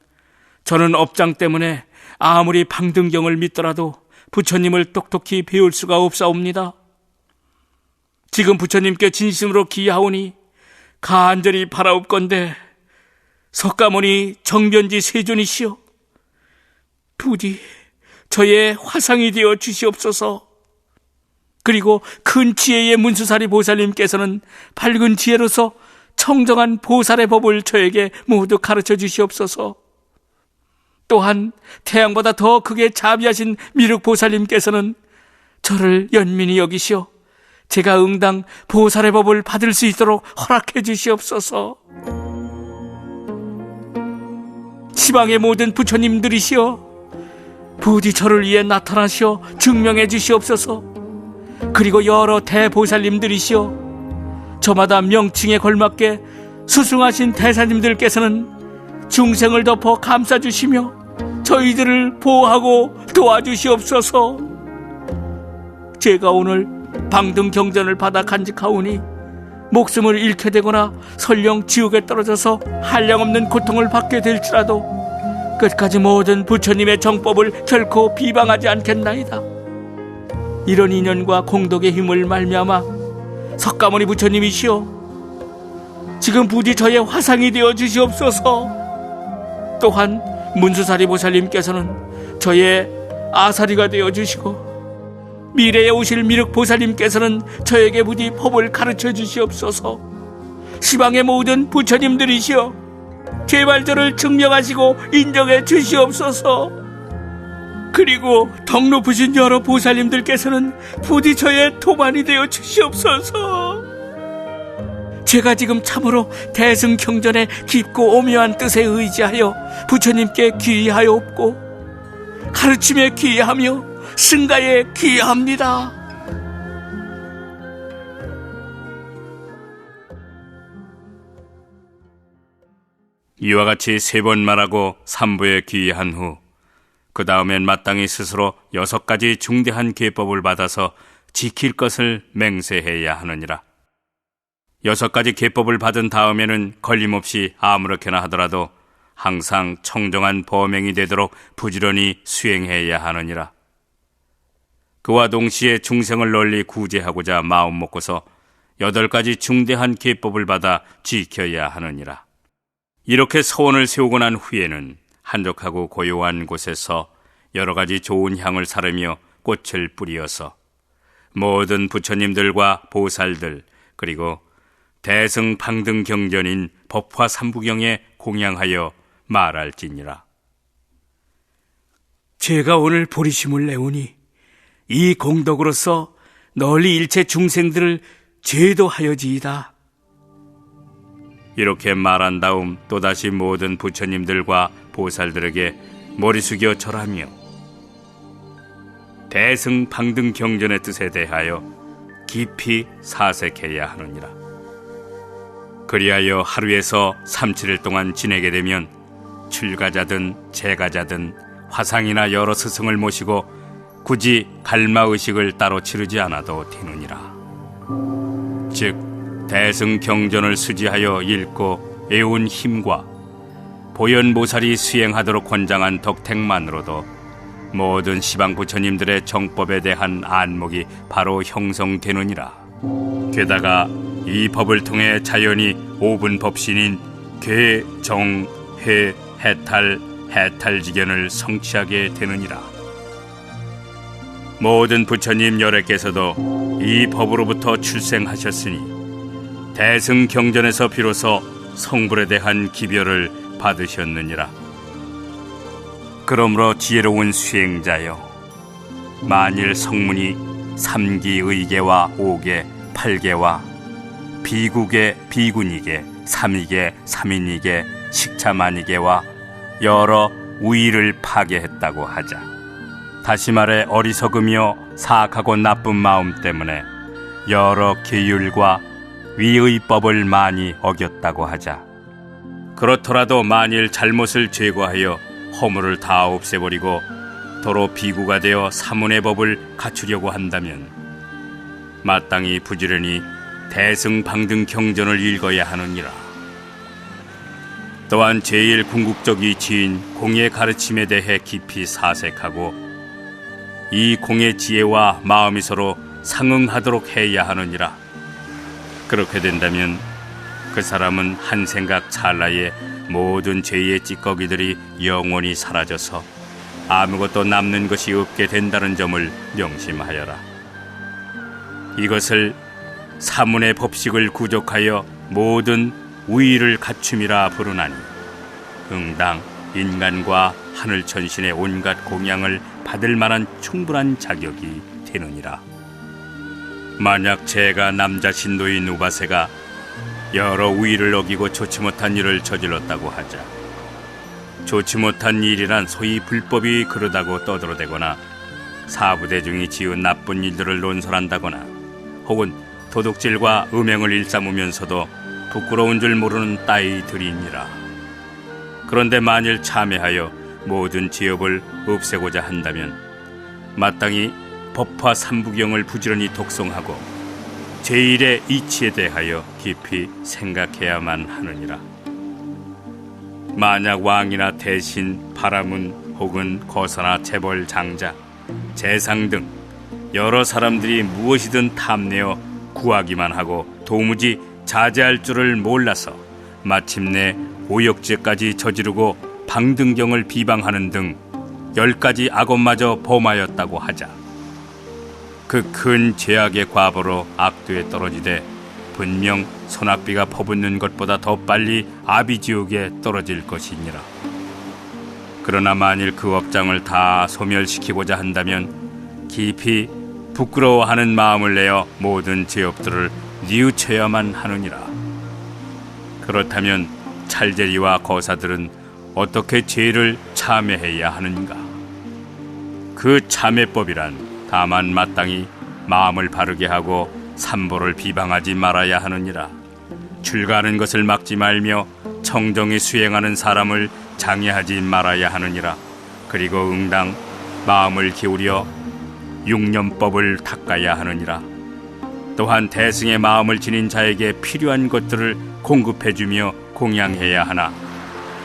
저는 업장 때문에 아무리 방등경을 믿더라도 부처님을 똑똑히 배울 수가 없사옵니다. 지금 부처님께 진심으로 기하오니 간절히 바라옵건대 석가모니 정변지 세존이시여 부디 저의 화상이 되어 주시옵소서. 그리고 큰 지혜의 문수사리 보살님께서는 밝은 지혜로서 청정한 보살의 법을 저에게 모두 가르쳐 주시옵소서. 또한 태양보다 더 크게 자비하신 미륵 보살님께서는 저를 연민히 여기시어 제가 응당 보살의 법을 받을 수 있도록 허락해 주시옵소서. 시방의 모든 부처님들이시여 부디 저를 위해 나타나시어 증명해 주시옵소서. 그리고 여러 대보살님들이시여 저마다 명칭에 걸맞게 수승하신 대사님들께서는 중생을 덮어 감싸주시며 저희들을 보호하고 도와주시옵소서. 제가 오늘 방등경전을 받아 간직하오니 목숨을 잃게 되거나 설령 지옥에 떨어져서 한량없는 고통을 받게 될지라도 끝까지 모든 부처님의 정법을 결코 비방하지 않겠나이다. 이런 인연과 공덕의 힘을 말미암아 석가모니 부처님이시여 지금 부디 저의 화상이 되어 주시옵소서. 또한 문수사리 보살님께서는 저의 아사리가 되어 주시고 미래에 오실 미륵 보살님께서는 저에게 부디 법을 가르쳐 주시옵소서. 시방의 모든 부처님들이시여 제발 저를 증명하시고 인정해 주시옵소서. 그리고 덕 높으신 여러 보살님들께서는 부디 저의 도반이 되어 주시옵소서. 제가 지금 참으로 대승경전의 깊고 오묘한 뜻에 의지하여 부처님께 귀의하였고 가르침에 귀의하며 승가에 귀의합니다. 이와 같이 3번 말하고 3부에 귀의한 후 그 다음엔 마땅히 스스로 6가지 중대한 계법을 받아서 지킬 것을 맹세해야 하느니라. 6가지 계법을 받은 다음에는 걸림없이 아무렇게나 하더라도 항상 청정한 범행이 되도록 부지런히 수행해야 하느니라. 그와 동시에 중생을 널리 구제하고자 마음 먹고서 8가지 중대한 계법을 받아 지켜야 하느니라. 이렇게 서원을 세우고 난 후에는 한적하고 고요한 곳에서 여러 가지 좋은 향을 사르며 꽃을 뿌리어서 모든 부처님들과 보살들 그리고 대승 방등 경전인 법화 삼부경에 공양하여 말할지니라. 제가 오늘 보리심을 내오니 이 공덕으로서 널리 일체 중생들을 제도하여지이다. 이렇게 말한 다음 또다시 모든 부처님들과 보살들에게 머리 숙여 절하며 대승 방등 경전의 뜻에 대하여 깊이 사색해야 하느니라. 그리하여 하루에서 3-7일 동안 지내게 되면 출가자든 재가자든 화상이나 여러 스승을 모시고 굳이 갈마의식을 따로 치르지 않아도 되느니라. 즉 대승 경전을 수지하여 읽고 애운 힘과 보현보살이 수행하도록 권장한 덕택만으로도 모든 시방 부처님들의 정법에 대한 안목이 바로 형성되느니라. 게다가 이 법을 통해 자연히 5분 법신인 괴, 정, 회, 해탈, 해탈지견을 성취하게 되느니라. 모든 부처님 열애께서도 이 법으로부터 출생하셨으니 대승경전에서 비로소 성불에 대한 기별을 받으셨느니라. 그러므로 지혜로운 수행자여, 만일 성문이 3기 의계와 5계, 8계와 비국계, 비군이계, 3이계, 3인이계, 식차만이계와 여러 우의를 파괴했다고 하자. 다시 말해 어리석으며 사악하고 나쁜 마음 때문에 여러 계율과 위의 법을 많이 어겼다고 하자. 그렇더라도 만일 잘못을 제거하여 허물을 다 없애버리고 도로 비구가 되어 사문의 법을 갖추려고 한다면 마땅히 부지런히 대승방등 경전을 읽어야 하느니라. 또한 제일 궁극적 이치인 공의 가르침에 대해 깊이 사색하고 이 공의 지혜와 마음이 서로 상응하도록 해야 하느니라. 그렇게 된다면 그 사람은 한 생각 찰나에 모든 죄의 찌꺼기들이 영원히 사라져서 아무것도 남는 것이 없게 된다는 점을 명심하여라. 이것을 사문의 법식을 구족하여 모든 우의를 갖춤이라 부르나니 응당 인간과 하늘 천신의 온갖 공양을 받을 만한 충분한 자격이 되느니라. 만약 제가 남자 신도인 우바세가 여러 우의를 어기고 좋지 못한 일을 저질렀다고 하자, 좋지 못한 일이란 소위 불법이 그러다고 떠들어대거나 사부대중이 지은 나쁜 일들을 논설한다거나 혹은 도둑질과 음행을 일삼으면서도 부끄러운 줄 모르는 따위들이니라. 그런데 만일 참회하여 모든 지업을 없애고자 한다면 마땅히 법화 삼부경을 부지런히 독송하고 제1의 이치에 대하여 깊이 생각해야만 하느니라. 만약 왕이나 대신, 바라문 혹은 거사나 재벌 장자, 재상 등 여러 사람들이 무엇이든 탐내어 구하기만 하고 도무지 자제할 줄을 몰라서 마침내 오역죄까지 저지르고 방등경을 비방하는 등 10가지 악업마저 범하였다고 하자, 그 큰 죄악의 과보로 악도에 떨어지되 분명 소낙비가 퍼붓는 것보다 더 빨리 아비지옥에 떨어질 것이니라. 그러나 만일 그 업장을 다 소멸시키고자 한다면 깊이 부끄러워하는 마음을 내어 모든 죄업들을 뉘우쳐야만 하느니라. 그렇다면 찰제리와 거사들은 어떻게 죄를 참회해야 하는가? 그 참회법이란 다만 마땅히 마음을 바르게 하고 삼보를 비방하지 말아야 하느니라. 출가하는 것을 막지 말며 청정히 수행하는 사람을 장애하지 말아야 하느니라. 그리고 응당 마음을 기울여 육념법을 닦아야 하느니라. 또한 대승의 마음을 지닌 자에게 필요한 것들을 공급해주며 공양해야 하나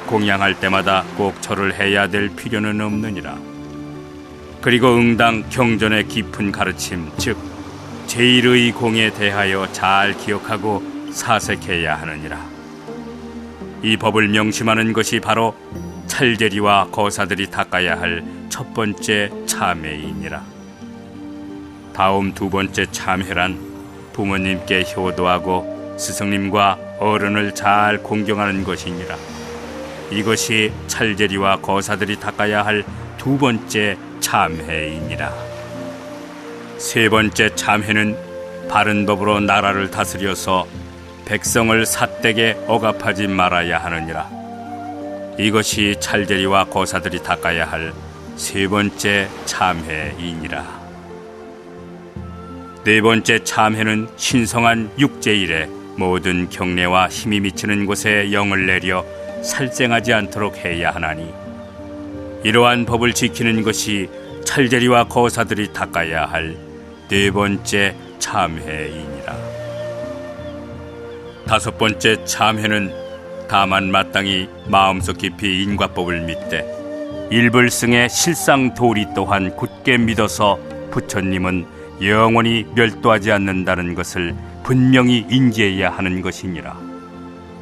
공양할 때마다 꼭 절을 해야 될 필요는 없느니라. 그리고 응당 경전의 깊은 가르침, 즉 제1의 공에 대하여 잘 기억하고 사색해야 하느니라. 이 법을 명심하는 것이 바로 찰제리와 거사들이 닦아야 할 첫 번째 참회이니라. 다음 두 번째 참회란 부모님께 효도하고 스승님과 어른을 잘 공경하는 것이니라. 이것이 찰제리와 거사들이 닦아야 할 두 번째 참회이니라. 세 번째 참회는 바른 법으로 나라를 다스려서 백성을 삿되게 억압하지 말아야 하느니라. 이것이 찰제리와 거사들이 닦아야 할 세 번째 참회이니라. 네 번째 참회는 신성한 육제일에 모든 경례와 힘이 미치는 곳에 영을 내려 살생하지 않도록 해야 하나니 이러한 법을 지키는 것이 찰제리와 거사들이 닦아야 할 네 번째 참회이니라. 다섯 번째 참회는 다만 마땅히 마음속 깊이 인과법을 믿되 일불승의 실상 도리 또한 굳게 믿어서 부처님은 영원히 멸도하지 않는다는 것을 분명히 인지해야 하는 것이니라.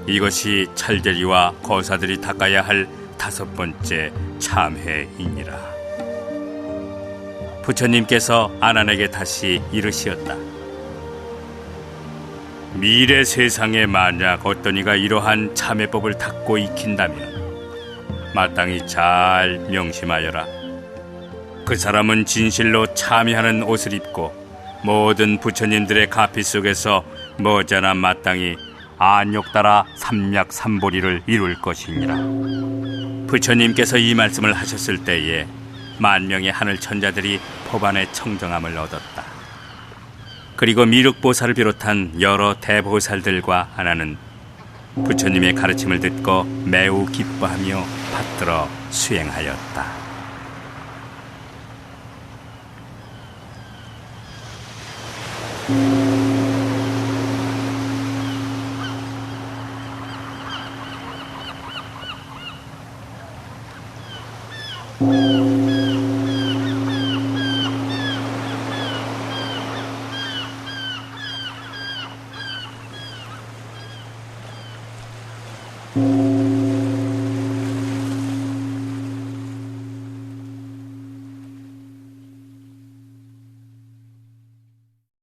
이것이 찰제리와 거사들이 닦아야 할 다섯 번째 참회이니라. 부처님께서 아난에게 다시 이르시었다. 미래 세상에 만약 어떤 이가 이러한 참회법을 닦고 익힌다면 마땅히 잘 명심하여라. 그 사람은 진실로 참회하는 옷을 입고 모든 부처님들의 가피 속에서 머지않아 마땅히 안욕 따라 삼략삼보리를 이룰 것이니라. 부처님께서 이 말씀을 하셨을 때에 만명의 하늘 천자들이 법안의 청정함을 얻었다. 그리고 미륵보살을 비롯한 여러 대보살들과 하나는 부처님의 가르침을 듣고 매우 기뻐하며 받들어 수행하였다.